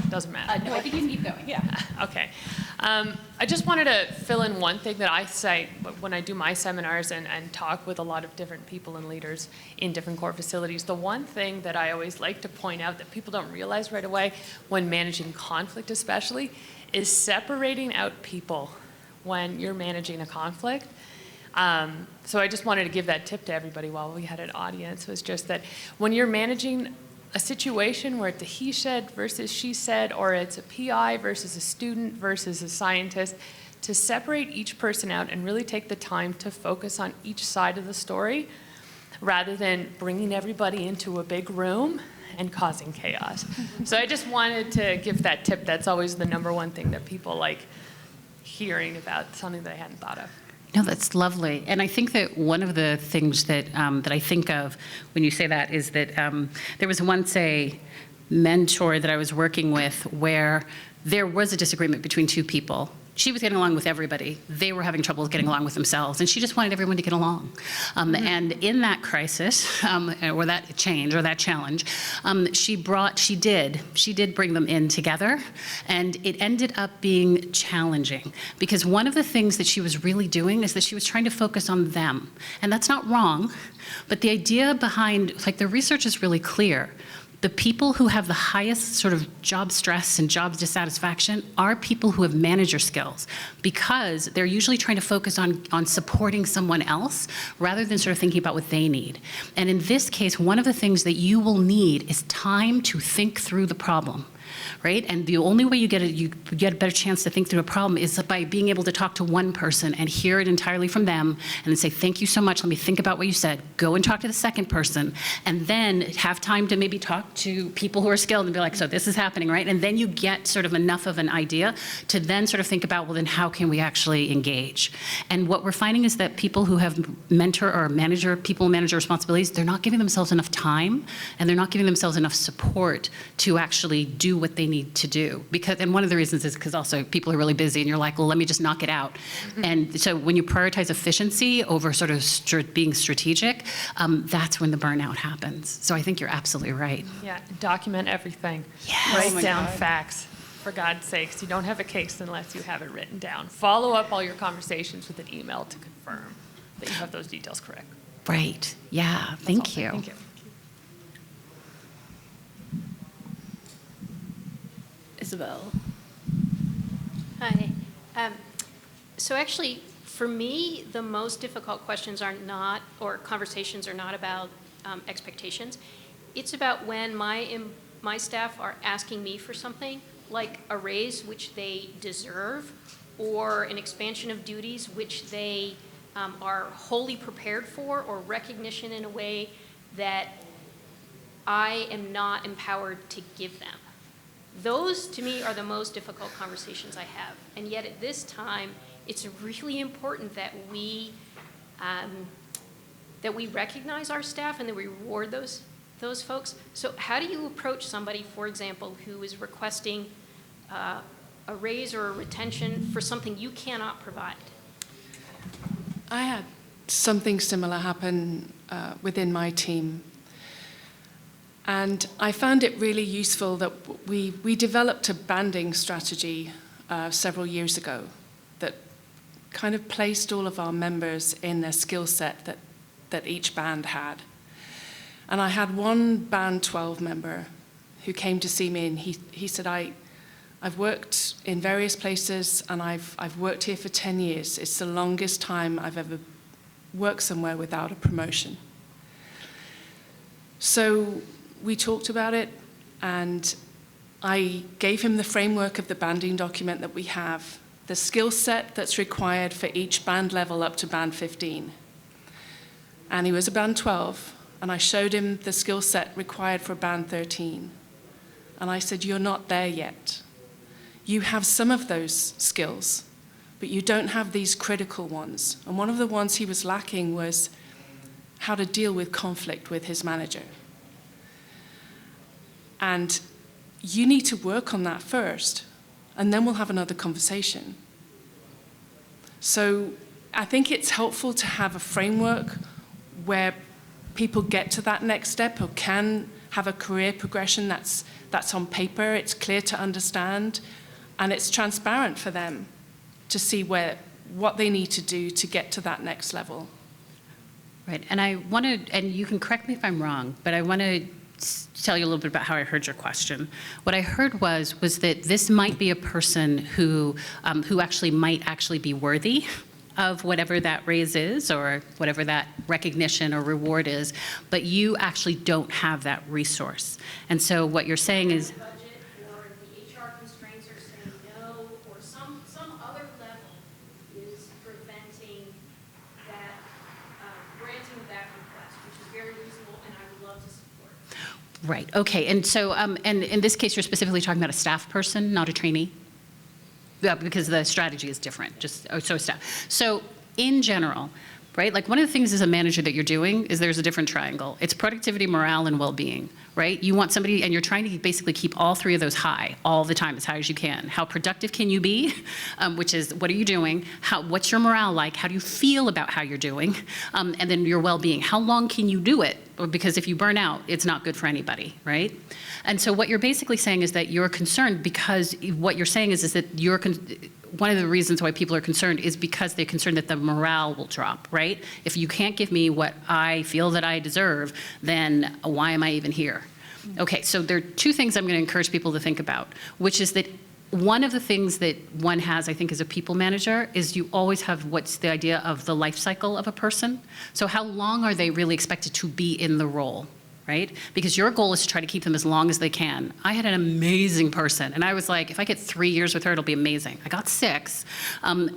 Doesn't matter. No, I think you can keep going. Yeah. Okay. I just wanted to fill in one thing that I say when I do my seminars and talk with a lot of different people and leaders in different core facilities. The one thing that I always like to point out that people don't realize right away when managing conflict especially is separating out people when you're managing a conflict. So I just wanted to give that tip to everybody while we had an audience, was just that when you're managing a situation where it's a he said versus she said, or it's a PI versus a student versus a scientist, to separate each person out and really take the time to focus on each side of the story rather than bringing everybody into a big room and causing chaos. So I just wanted to give that tip. That's always the #1 thing that people like hearing about, something that I hadn't thought of. No, that's lovely. And I think that one of the things that I think of when you say that is that there was once a mentor that I was working with where there was a disagreement between 2 people. she was getting along with everybody. They were having trouble getting along with themselves, and she just wanted everyone to get along. And in that crisis, or that change, or that challenge, she did bring them in together, and it ended up being challenging, because one of the things that she was really doing is that she was trying to focus on them. And that's not wrong, but the idea behind, like, the research is really clear. The people who have the highest sort of job stress and job dissatisfaction are people who have manager skills, because they're usually trying to focus on supporting someone else rather than sort of thinking about what they need. And in this case, one of the things that you will need is time to think through the problem. Right? And the only way you get a better chance to think through a problem is by being able to talk to one person and hear it entirely from them, and then say, thank you so much, let me think about what you said. Go and talk to the second person, and then have time to maybe talk to people who are skilled and be like, so this is happening, right? And then you get sort of enough of an idea to then sort of think about, well, then how can we actually engage? And what we're finding is that people who have mentor or people manager responsibilities, they're not giving themselves enough time, and they're not giving themselves enough support to actually do what they need to do. And one of the reasons is because also people are really busy, and you're like, well, let me just knock it out. And so when you prioritize efficiency over sort of being strategic, that's when the burnout happens. So I think you're absolutely right. Yeah, document everything. Yes. Write down facts. For God's sakes, you don't have a case unless you have it written down. Follow up all your conversations with an email to confirm that you have those details correct. Right. Yeah. Thank you. Thank you. Isabel. Hi. So actually, for me, the most difficult questions are not, or conversations are not about expectations. It's about when my staff are asking me for something, like a raise, which they deserve, or an expansion of duties, which they are wholly prepared for, or recognition in a way that I am not empowered to give them. Those, to me, are the most difficult conversations I have. And yet at this time, it's really important that we recognize our staff and that we reward those folks. So how do you approach somebody, for example, who is requesting a raise or a retention for something you cannot provide? I had something similar happen within my team. And I found it really useful that we developed a banding strategy several years ago that kind of placed all of our members in a skill set that each band had. And I had one band 12 member who came to see me, and he said, I've worked in various places, and I've worked here for 10 years. It's the longest time I've ever worked somewhere without a promotion. So we talked about it, and I gave him the framework of the banding document that we have, the skill set that's required for each band level up to band 15. And he was a band 12, and I showed him the skill set required for band 13. And I said, you're not there yet. You have some of those skills, but you don't have these critical ones. And one of the ones he was lacking was how to deal with conflict with his manager. And you need to work on that first, and then we'll have another conversation. So I think it's helpful to have a framework where people get to that next step or can have a career progression that's on paper, it's clear to understand, and it's transparent for them to see what they need to do to get to that next level. Right, and and you can correct me if I'm wrong, but I want to tell you a little bit about how I heard your question. What I heard was that this might be a person who might actually be worthy of whatever that raise is or whatever that recognition or reward is, but you actually don't have that resource. And so what you're saying is, budget, or the HR constraints are saying no, or some other level is preventing that, granting that request, which is very reasonable, and I would love to support. right, okay, and so, and in this case, you're specifically talking about a staff person, not a trainee? Yeah, because the strategy is different, so staff. So in general, right? Like one of the things as a manager that you're doing is there's a different triangle. It's productivity, morale, and well-being, right? You want somebody, and you're trying to basically keep all three of those high all the time, as high as you can. How productive can you be? Which is, what are you doing? What's your morale like? How do you feel about how you're doing? And then your well-being. How long can you do it? Because if you burn out, it's not good for anybody, right? And so what you're basically saying is that you're concerned because what you're saying is that one of the reasons why people are concerned is because they're concerned that the morale will drop, right? If you can't give me what I feel that I deserve, then why am I even here? Okay, so there are two things I'm going to encourage people to think about, which is that one of the things that one has, I think, as a people manager is you always have what's the idea of the life cycle of a person. So how long are they really expected to be in the role? Right? Because your goal is to try to keep them as long as they can. I had an amazing person, and I was like, if I get 3 years with her, it'll be amazing. I got 6,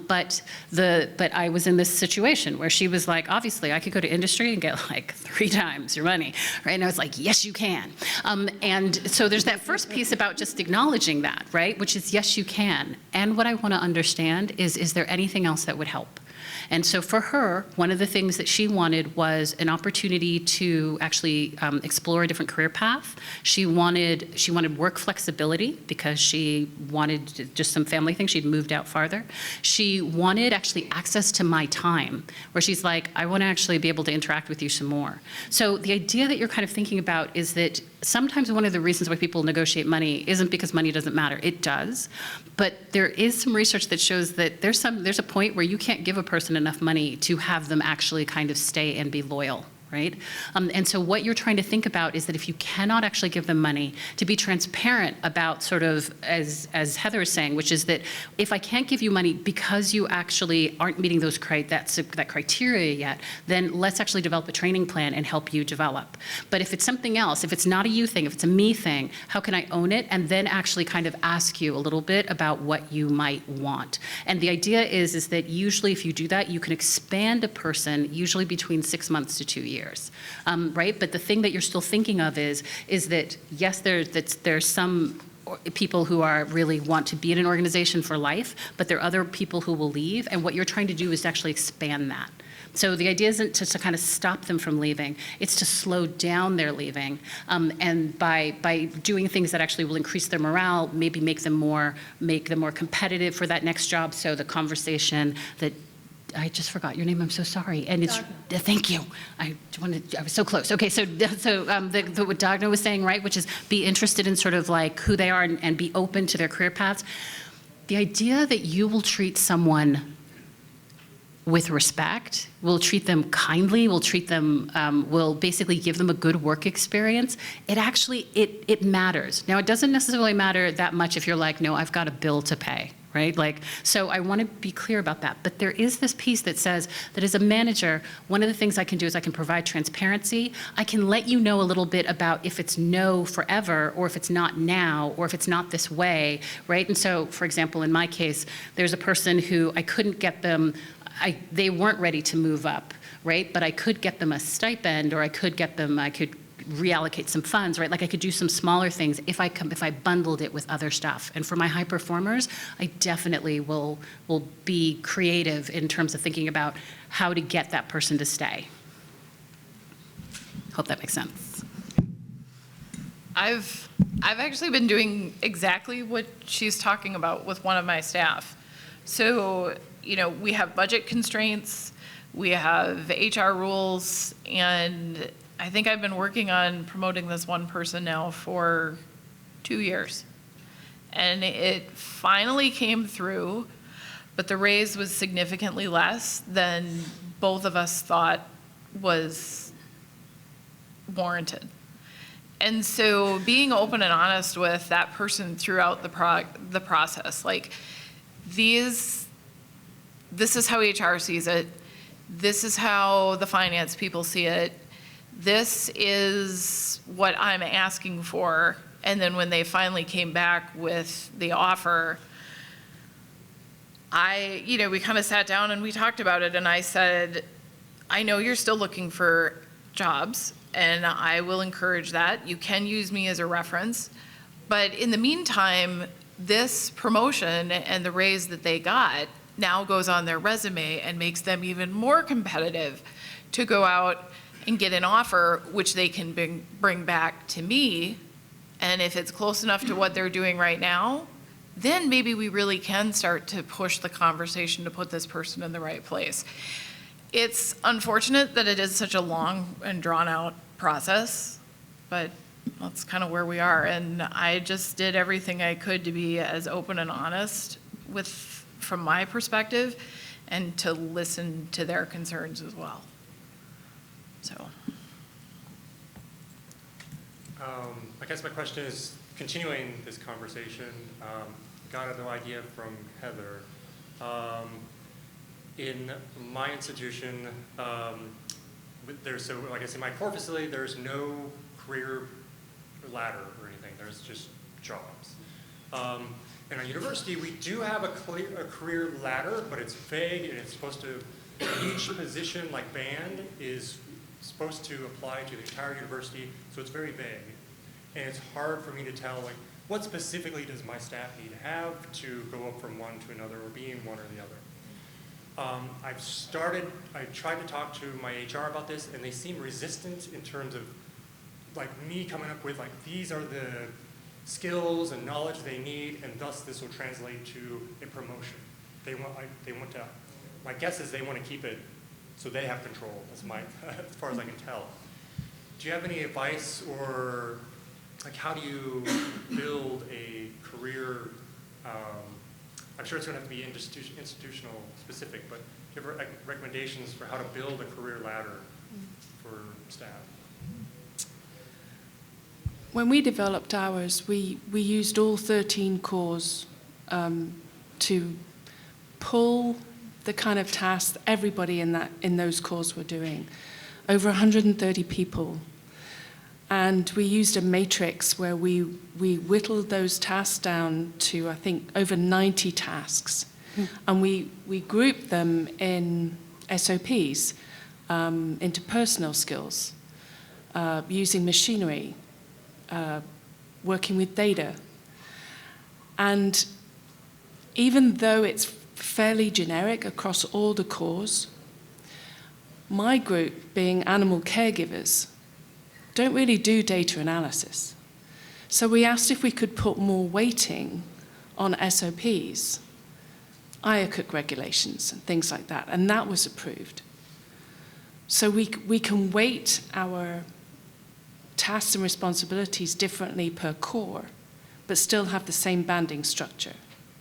but I was in this situation where she was like, obviously, I could go to industry and get like 3 times your money, right? And I was like, yes, you can. And so there's that first piece about just acknowledging that, right? Which is, yes, you can. And what I want to understand is there anything else that would help? And so for her, one of the things that she wanted was an opportunity to actually explore a different career path. She wanted work flexibility because she wanted just some family things. She'd moved out farther. She wanted actually access to my time, where she's like, I want to actually be able to interact with you some more. So the idea that you're kind of thinking about is that sometimes one of the reasons why people negotiate money isn't because money doesn't matter. It does. But there is some research that shows that there's a point where you can't give a person enough money to have them actually kind of stay and be loyal. Right? And so what you're trying to think about is that if you cannot actually give them money, to be transparent about sort of, as Heather is saying, which is that if I can't give you money because you actually aren't meeting that criteria yet, then let's actually develop a training plan and help you develop. But if it's something else, if it's not a you thing, if it's a me thing, how can I own it? And then actually kind of ask you a little bit about what you might want. And the idea is that usually if you do that, you can expand a person usually between 6 months to 2 years. Right? But the thing that you're still thinking of is that, yes, there's some people who really want to be in an organization for life, but there are other people who will leave, and what you're trying to do is to actually expand that. So the idea isn't to kind of stop them from leaving, it's to slow down their leaving, and by doing things that actually will increase their morale, maybe make them more competitive for that next job. So the conversation that I just forgot your name. I'm so sorry. And it's thank you. I was so close. Okay, so what Dagna was saying, right, which is be interested in sort of like who they are and be open to their career paths. The idea that you will treat someone with respect, will treat them kindly, will treat them, will basically give them a good work experience. It matters. Now, it doesn't necessarily matter that much if you're like, no, I've got a bill to pay. Right? So I want to be clear about that. But there is this piece that says that as a manager, one of the things I can do is I can provide transparency. I can let you know a little bit about if it's no forever, or if it's not now, or if it's not this way, right? And so, for example, in my case, there's a person who I couldn't get them, they weren't ready to move up, right? But I could get them a stipend, or I could reallocate some funds, right? Like I could do some smaller things if I bundled it with other stuff. And for my high performers, I definitely will be creative in terms of thinking about how to get that person to stay. Hope that makes sense. I've actually been doing exactly what she's talking about with one of my staff. So, we have budget constraints, we have HR rules, and I think I've been working on promoting this one person now for 2 years. And it finally came through, but the raise was significantly less than both of us thought was warranted. And so being open and honest with that person throughout the process, like this is how HR sees it, this is how the finance people see it, this is what I'm asking for. And then when they finally came back with the offer, we kind of sat down and we talked about it, and I said, I know you're still looking for jobs, and I will encourage that. You can use me as a reference. But in the meantime, this promotion and the raise that they got now goes on their resume and makes them even more competitive to go out and get an offer, which they can bring back to me. And if it's close enough to what they're doing right now, then maybe we really can start to push the conversation to put this person in the right place. It's unfortunate that it is such a long and drawn-out process, but that's kind of where we are. And I just did everything I could to be as open and honest from my perspective, and to listen to their concerns as well. So. I guess my question is, continuing this conversation, got a new idea from Heather. In my institution, so like I said, in my core facility, there's no career ladder or anything. There's just jobs. In our university, we do have a career ladder, but it's vague, and it's supposed to, each position, like band, is supposed to apply to the entire university, so it's very vague. And it's hard for me to tell, like, what specifically does my staff need to have to go up from one to another, or be in one or the other. I tried to talk to my HR about this, and they seem resistant in terms of, like, me coming up with, like, these are the skills and knowledge they need, and thus this will translate to a promotion. They want to, my guess is they want to keep it so they have control, as far as I can tell. Do you have any advice, or like, how do you build a career, I'm sure it's going to have to be institutional specific, but do you have recommendations for how to build a career ladder for staff? When we developed ours, we used all 13 cores to pull the kind of tasks everybody in those cores were doing. Over 130 people. And we used a matrix where we whittled those tasks down to, I think, over 90 tasks. And we grouped them in SOPs, interpersonal skills, using machinery, working with data. And even though it's fairly generic across all the cores, my group, being animal caregivers, don't really do data analysis. So we asked if we could put more weighting on SOPs, IACUC regulations, and things like that, and that was approved. So we can weight our tasks and responsibilities differently per core, but still have the same banding structure,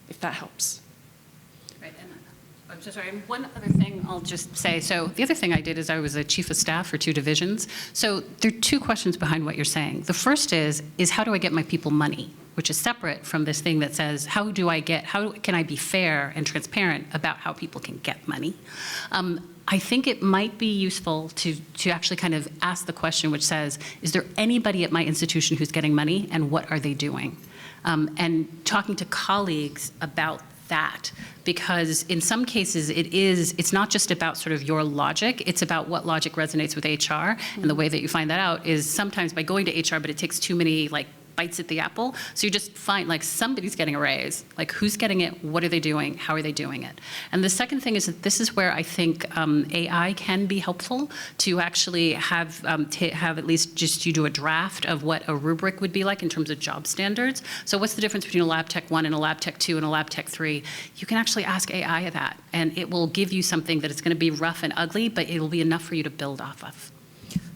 if that helps. Right, and I'm so sorry, and one other thing I'll just say. So the other thing I did is I was a chief of staff for 2 divisions. So there are 2 questions behind what you're saying. The first is how do I get my people money? Which is separate from this thing that says, how can I be fair and transparent about how people can get money? I think it might be useful to actually kind of ask the question which says, is there anybody at my institution who's getting money, and what are they doing? And talking to colleagues about that, because in some cases it's not just about sort of your logic, it's about what logic resonates with HR, and the way that you find that out is sometimes by going to HR, but it takes too many bites at the apple. So you just find somebody's getting a raise, who's getting it, what are they doing, how are they doing it? And the second thing is that this is where I think AI can be helpful to actually have at least just you do a draft of what a rubric would be like in terms of job standards. So what's the difference between a Lab Tech 1 and a Lab Tech 2 and a Lab Tech 3? You can actually ask AI that, and it will give you something that is going to be rough and ugly, but it will be enough for you to build off of.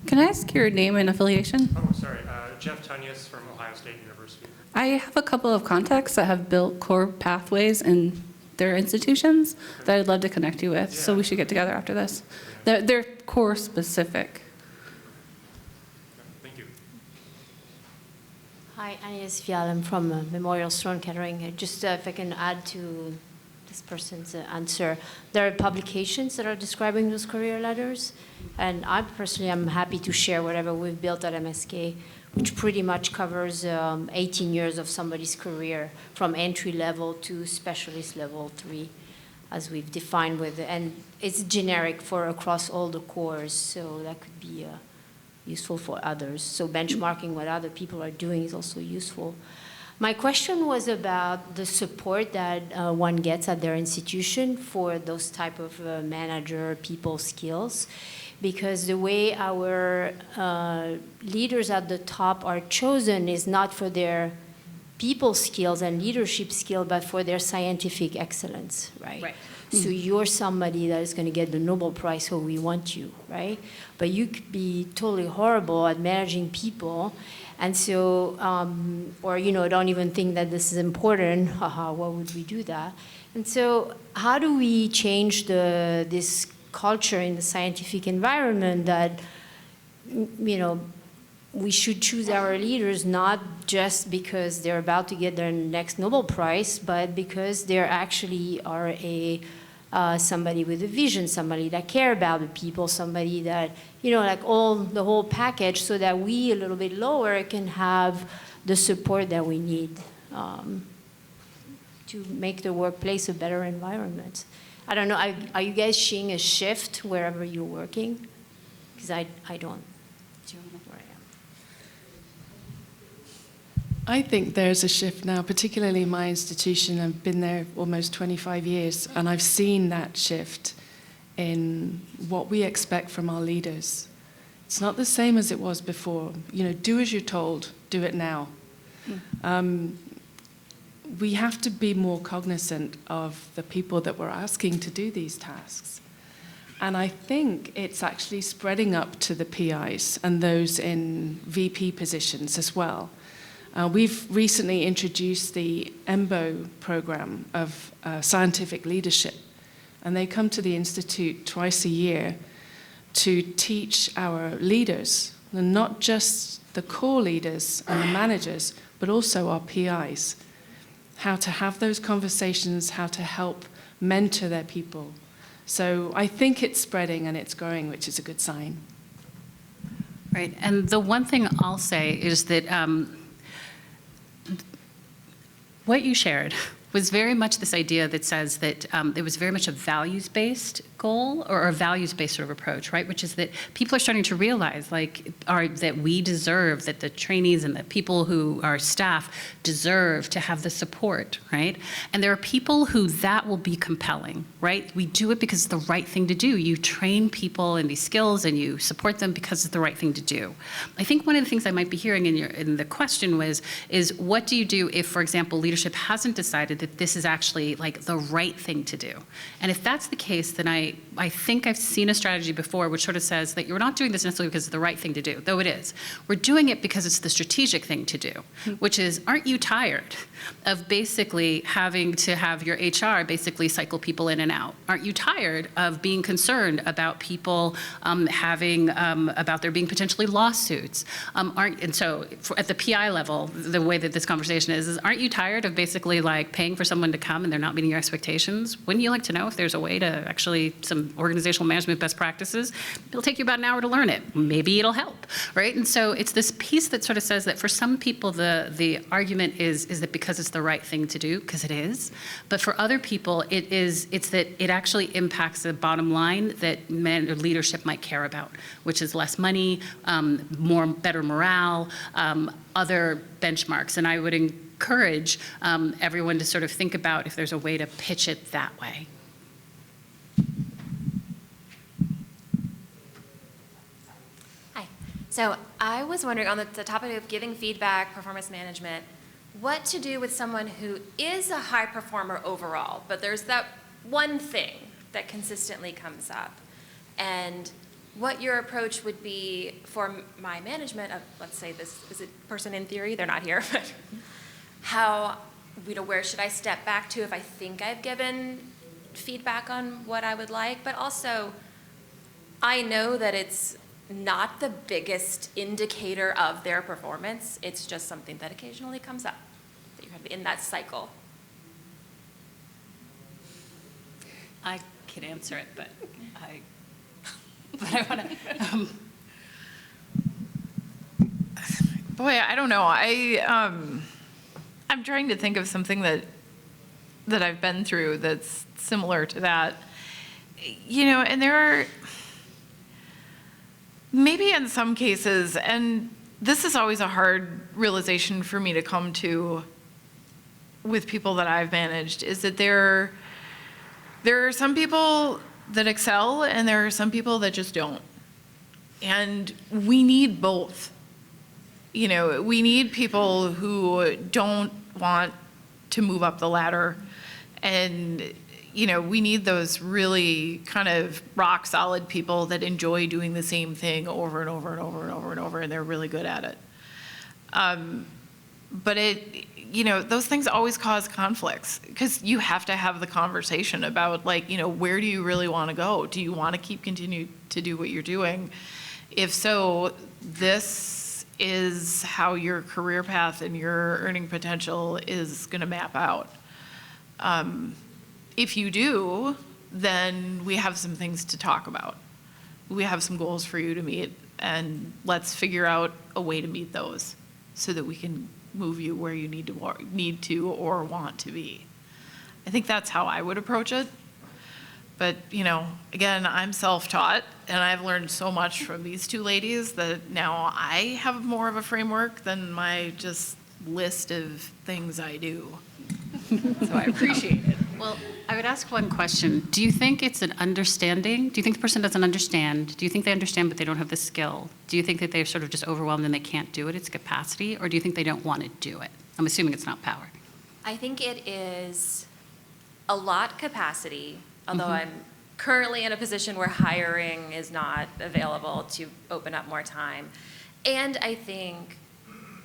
Can I ask your name and affiliation? Oh, sorry. Jeff Tunyas from Ohio State University. I have a couple of contacts that have built core pathways in their institutions that I'd love to connect you with, so we should get together after this. They're core specific. Thank you. Hi, Agnes Vial. I'm from Memorial Sloan Kettering. Just if I can add to this person's answer, there are publications that are describing those career ladders, and I'm happy to share whatever we've built at MSK, which pretty much covers 18 years of somebody's career from entry level to specialist level 3, as we've defined and it's generic for across all the cores, so that could be useful for others. So benchmarking what other people are doing is also useful. My question was about the support that one gets at their institution for those type of manager people skills, because the way our leaders at the top are chosen is not for their people skills and leadership skill, but for their scientific excellence, right? Right. So you're somebody that is going to get the Nobel Prize, so we want you, right? But you could be totally horrible at managing people, and so, or don't even think that this is important. Haha, why would we do that? And so, how do we change this culture in the scientific environment that, we should choose our leaders not just because they're about to get their next Nobel Prize, but because they actually are somebody with a vision, somebody that care about the people, somebody that, like the whole package, so that we a little bit lower can have the support that we need to make the workplace a better environment. I don't know, are you guys seeing a shift wherever you're working? Because I don't. Where I am. I think there's a shift now, particularly in my institution. I've been there almost 25 years, and I've seen that shift in what we expect from our leaders. It's not the same as it was before. Do as you're told, do it now. We have to be more cognizant of the people that we're asking to do these tasks. And I think it's actually spreading up to the PIs and those in VP positions as well. We've recently introduced the EMBO program of scientific leadership, and they come to the Institute twice a year to teach our leaders, and not just the core leaders and the managers, but also our PIs, how to have those conversations, how to help mentor their people. So I think it's spreading and it's growing, which is a good sign. Right, and the one thing I'll say is that what you shared was very much this idea that says that it was very much a values-based goal or a values-based sort of approach, right? Which is that people are starting to realize, that we deserve, that the trainees and the people who are staff deserve to have the support, right? And there are people who that will be compelling, right? We do it because it's the right thing to do. You train people in these skills and you support them because it's the right thing to do. I think one of the things I might be hearing in the question is what do you do if, for example, leadership hasn't decided that this is actually the right thing to do? And if that's the case, then I think I've seen a strategy before which sort of says that you're not doing this necessarily because it's the right thing to do, though it is. We're doing it because it's the strategic thing to do, which is, aren't you tired of basically having to have your HR basically cycle people in and out? Aren't you tired of being concerned about people about there being potentially lawsuits? And so at the PI level, the way that this conversation is aren't you tired of basically paying for someone to come and they're not meeting your expectations? Wouldn't you like to know if there's a way to actually, some organizational management best practices? It'll take you about an hour to learn it. Maybe it'll help, right? And so it's this piece that sort of says that for some people, the argument is that because it's the right thing to do, because it is. But for other people, it's that it actually impacts the bottom line that leadership might care about, which is less money, better morale, other benchmarks. And I would encourage everyone to sort of think about if there's a way to pitch it that way. Hi. So I was wondering on the topic of giving feedback, performance management, what to do with someone who is a high performer overall, but there's that one thing that consistently comes up, and what your approach would be for my management of, let's say this is a person in theory, they're not here, but how, where should I step back to if I think I've given feedback on what I would like, but also I know that it's not the biggest indicator of their performance, it's just something that occasionally comes up, that you're in that cycle. I can answer it, but I want to. Boy, I don't know. I'm trying to think of something that I've been through that's similar to that. And there are maybe in some cases, and this is always a hard realization for me to come to with people that I've managed is that there are some people that excel and there are some people that just don't. And we need both. You know, we need people who don't want to move up the ladder, and you know, we need those really kind of rock solid people that enjoy doing the same thing over and over and over and over and over, and they're really good at it. But you know, those things always cause conflicts because you have to have the conversation about, like, you know, where do you really want to go? Do you want to continue to do what you're doing? If so, this is how your career path and your earning potential is going to map out. If you do, then we have some things to talk about. We have some goals for you to meet, and let's figure out a way to meet those so that we can move you where you need to or want to be. I think that's how I would approach it. But, you know, again, I'm self-taught, and I've learned so much from these two ladies that now I have more of a framework than my just list of things I do. So I appreciate it. Well, I would ask one question. Do you think it's an understanding? Do you think the person doesn't understand? Do you think they understand but they don't have the skill? Do you think that they're sort of just overwhelmed and they can't do it? It's capacity? Or do you think they don't want to do it? I'm assuming it's not power. I think it is a lot capacity, although I'm currently in a position where hiring is not available to open up more time. And I think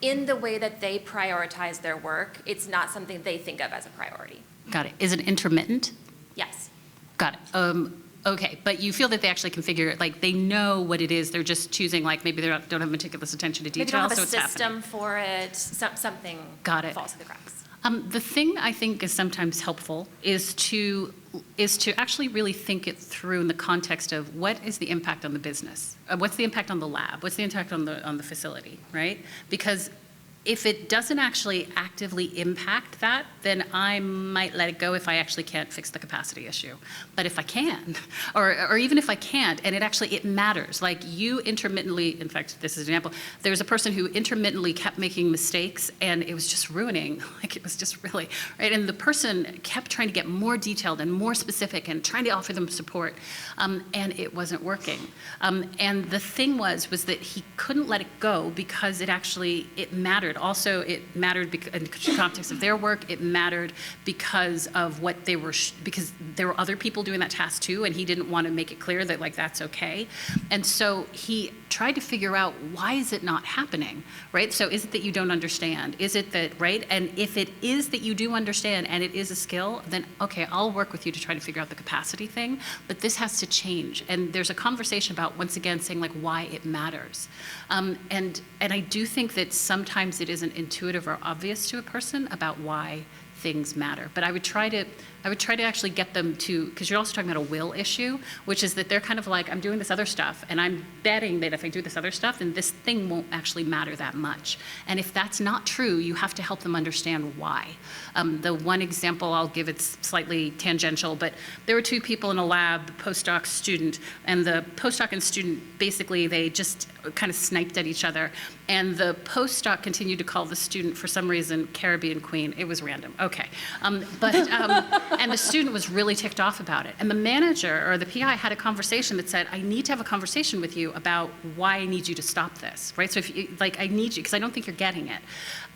in the way that they prioritize their work, it's not something they think of as a priority. Got it. Is it intermittent? Yes. Got it. Okay, but you feel that they actually can figure it, like they know what it is, they're just choosing, like maybe they don't have meticulous attention to Maybe detail, don't have so a it's happening. system for it, something Got it. falls through the cracks. The thing I think is sometimes helpful is to actually really think it through in the context of what is the impact on the business? What's the impact on the lab? What's the impact on the facility, right? Because if it doesn't actually actively impact that, then I might let it go if I actually can't fix the capacity issue. But if I can, or even if I can't, and it matters. Like you intermittently, in fact, this is an example, there was a person who intermittently kept making mistakes and it was just ruining, like it was just really, right? And the person kept trying to get more detailed and more specific and trying to offer them support, and it wasn't working. And the thing was that he couldn't let it go because it mattered. Also, it mattered in the context of their work. It mattered because of what they were, because there were other people doing that task too, and he didn't want to make it clear that like that's okay. And so he tried to figure out, why is it not happening, right? So is it that you don't understand? Is it that, right? And if it is that you do understand and it is a skill, then okay, I'll work with you to try to figure out the capacity thing, but this has to change. And there's a conversation about, once again, saying like why it matters. And I do think that sometimes it isn't intuitive or obvious to a person about why things matter. But I would try to actually get them to, because you're also talking about a will issue, which is that they're kind of like, I'm doing this other stuff, and I'm betting that if I do this other stuff, then this thing won't actually matter that much. And if that's not true, you have to help them understand why. The one example I'll give, it's slightly tangential, but there were two people in a lab, postdoc, student, and the postdoc and student, basically they just kind of sniped at each other. And the postdoc continued to call the student, for some reason, Caribbean Queen. It was random, okay. And the student was really ticked off about it. And the manager or the PI had a conversation that said, I need to have a conversation with you about why I need you to stop this, right? So if you, like, I need you, because I don't think you're getting it.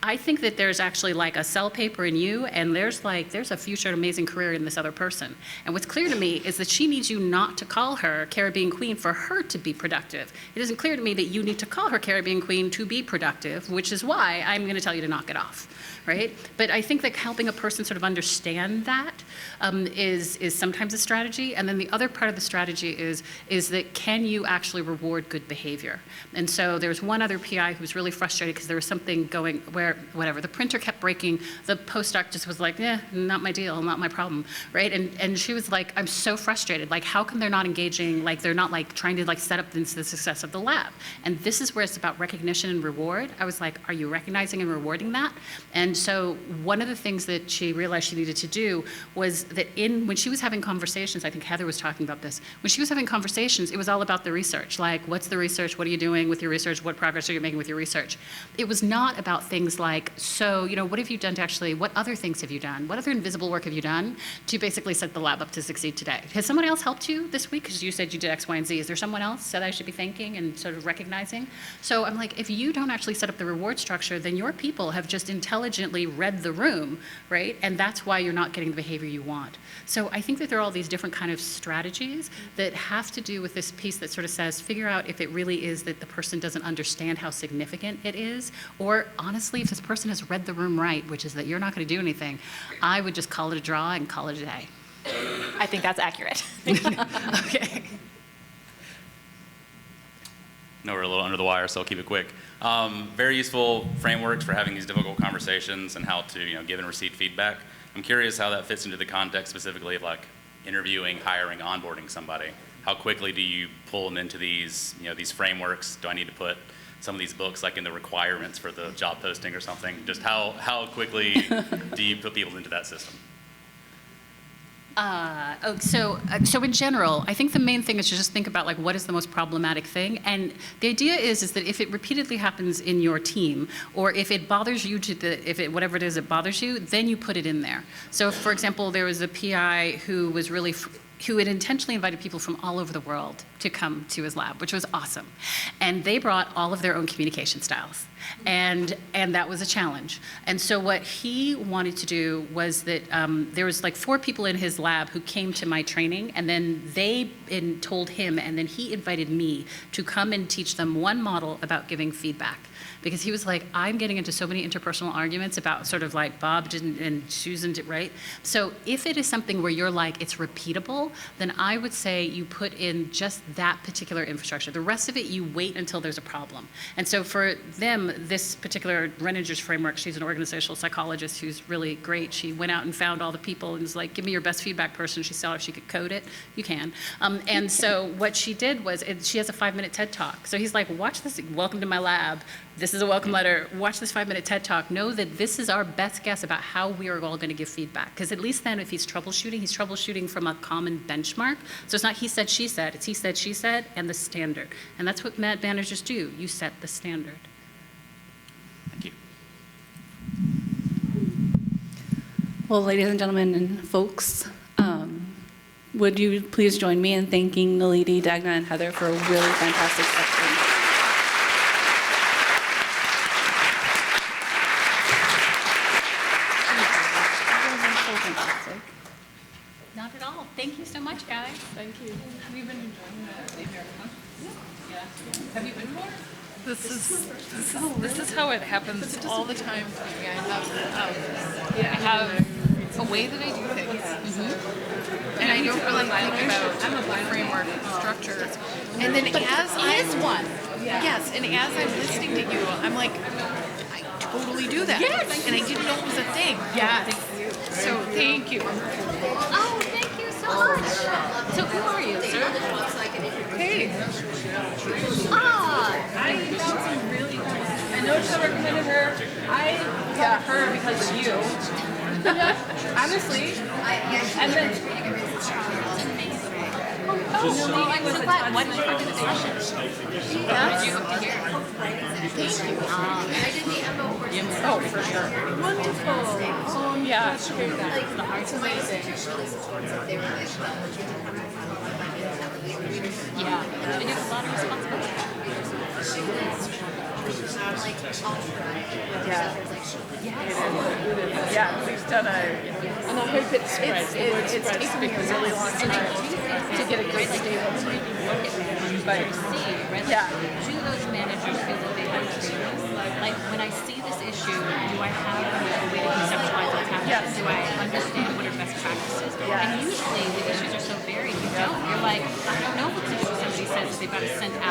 I think that there's actually like a cell paper in you, and there's a future amazing career in this other person. And what's clear to me is that she needs you not to call her Caribbean Queen for her to be productive. It isn't clear to me that you need to call her Caribbean Queen to be productive, which is why I'm going to tell you to knock it off, right? But I think that helping a person sort of understand that is sometimes a strategy. And then the other part of the strategy is that can you actually reward good behavior? And so there was one other PI who was really frustrated because there was something going where, whatever, the printer kept breaking. The postdoc just was like, not my deal, not my problem, right? And she was like, I'm so frustrated. Like, how come they're not engaging? Like, they're not like trying to like set up the success of the lab. And this is where it's about recognition and reward. I was like, are you recognizing and rewarding that? And so one of the things that she realized she needed to do was was that when she was having conversations, I think Heather was talking about this, when she was having conversations, it was all about the research. Like, what's the research? What are you doing with your research? What progress are you making with your research? It was not about things like, so, what have you done to actually, what other things have you done? What other invisible work have you done to basically set the lab up to succeed today? Has someone else helped you this week? Because you said you did X, Y, and Z. Is there someone else that I should be thanking and sort of recognizing? So I'm like, if you don't actually set up the reward structure, then your people have just intelligently read the room, right? And that's why you're not getting the behavior you want. So I think that there are all these different kind of strategies that have to do with this piece that sort of says, figure out if it really is that the person doesn't understand how significant it is, or honestly, if this person has read the room right, which is that you're not going to do anything, I would just call it a draw and call it a day. I think that's accurate. Okay. No, we're a little under the wire, so I'll keep it quick. Very useful frameworks for having these difficult conversations and how to give and receive feedback. I'm curious how that fits into the context specifically of like interviewing, hiring, onboarding somebody. How quickly do you pull them into these these frameworks? Do I need to put some of these books like in the requirements for the job posting or something? Just how quickly do you put people into that system? So in general, I think the main thing is to just think about like what is the most problematic thing, and the idea is that if it repeatedly happens in your team, or if it bothers you whatever it is that bothers you, then you put it in there. So, for example, there was a PI who was who had intentionally invited people from all over the world to come to his lab, which was awesome. And they brought all of their own communication styles. And that was a challenge. And so what he wanted to do was that there was like 4 people in his lab who came to my training, and then they told him, and then he invited me to come and teach them one model about giving feedback. Because he was like, I'm getting into so many interpersonal arguments about sort of like Bob didn't and Susan did, right? So if it is something where you're like, it's repeatable, then I would say you put in just that particular infrastructure. The rest of it, you wait until there's a problem. And so for them, this particular Renninger's framework, she's an organizational psychologist who's really great. She went out and found all the people and was like, give me your best feedback person. She saw if she could code it. You can. And so what she did was, she has a 5-minute TED Talk. So he's like, watch this, welcome to my lab. This is a welcome letter. Watch this 5-minute TED Talk. Know that this is our best guess about how we are all going to give feedback. Because at least then if he's troubleshooting from a common benchmark. So it's not he said, she said. It's he said, she said, and the standard. And that's what managers do. You set the standard. Thank you. Well, ladies and gentlemen and folks, would you please join me in thanking Naledi, Dagna, and Heather for a really fantastic session. Not at all. Thank you so much, guys. Thank you. Have you been enjoying the marathon? Yeah. Have you been more? This is how it happens all the time for me. I have a way that I do things, and I don't really think about the framework structure. And then and as I'm listening to you, I'm like, I totally do that. Yes. And I didn't know it was a thing. Yes. So thank you. Oh, thank you so much. So who are you, sir? Hey. I found some really good. I know she recommended her. I got her because of you. Honestly. And then. I'm so glad. What did you heard in the session? What did you hope to hear? Oh, for sure. Wonderful. Yeah. It's amazing. Yeah. And you have a lot of responsibility. Yeah, we've done and I hope it spreads. It's taken me a really long time to get a good stable team. But Do those managers feel that they have to do this? Like, when I see this issue, do I have a way to conceptualize what's happening? Yes. Do I understand what are best practices? Yes. And usually the issues are so varied, you don't. You're like, I don't know what to do if somebody says that they've got to send out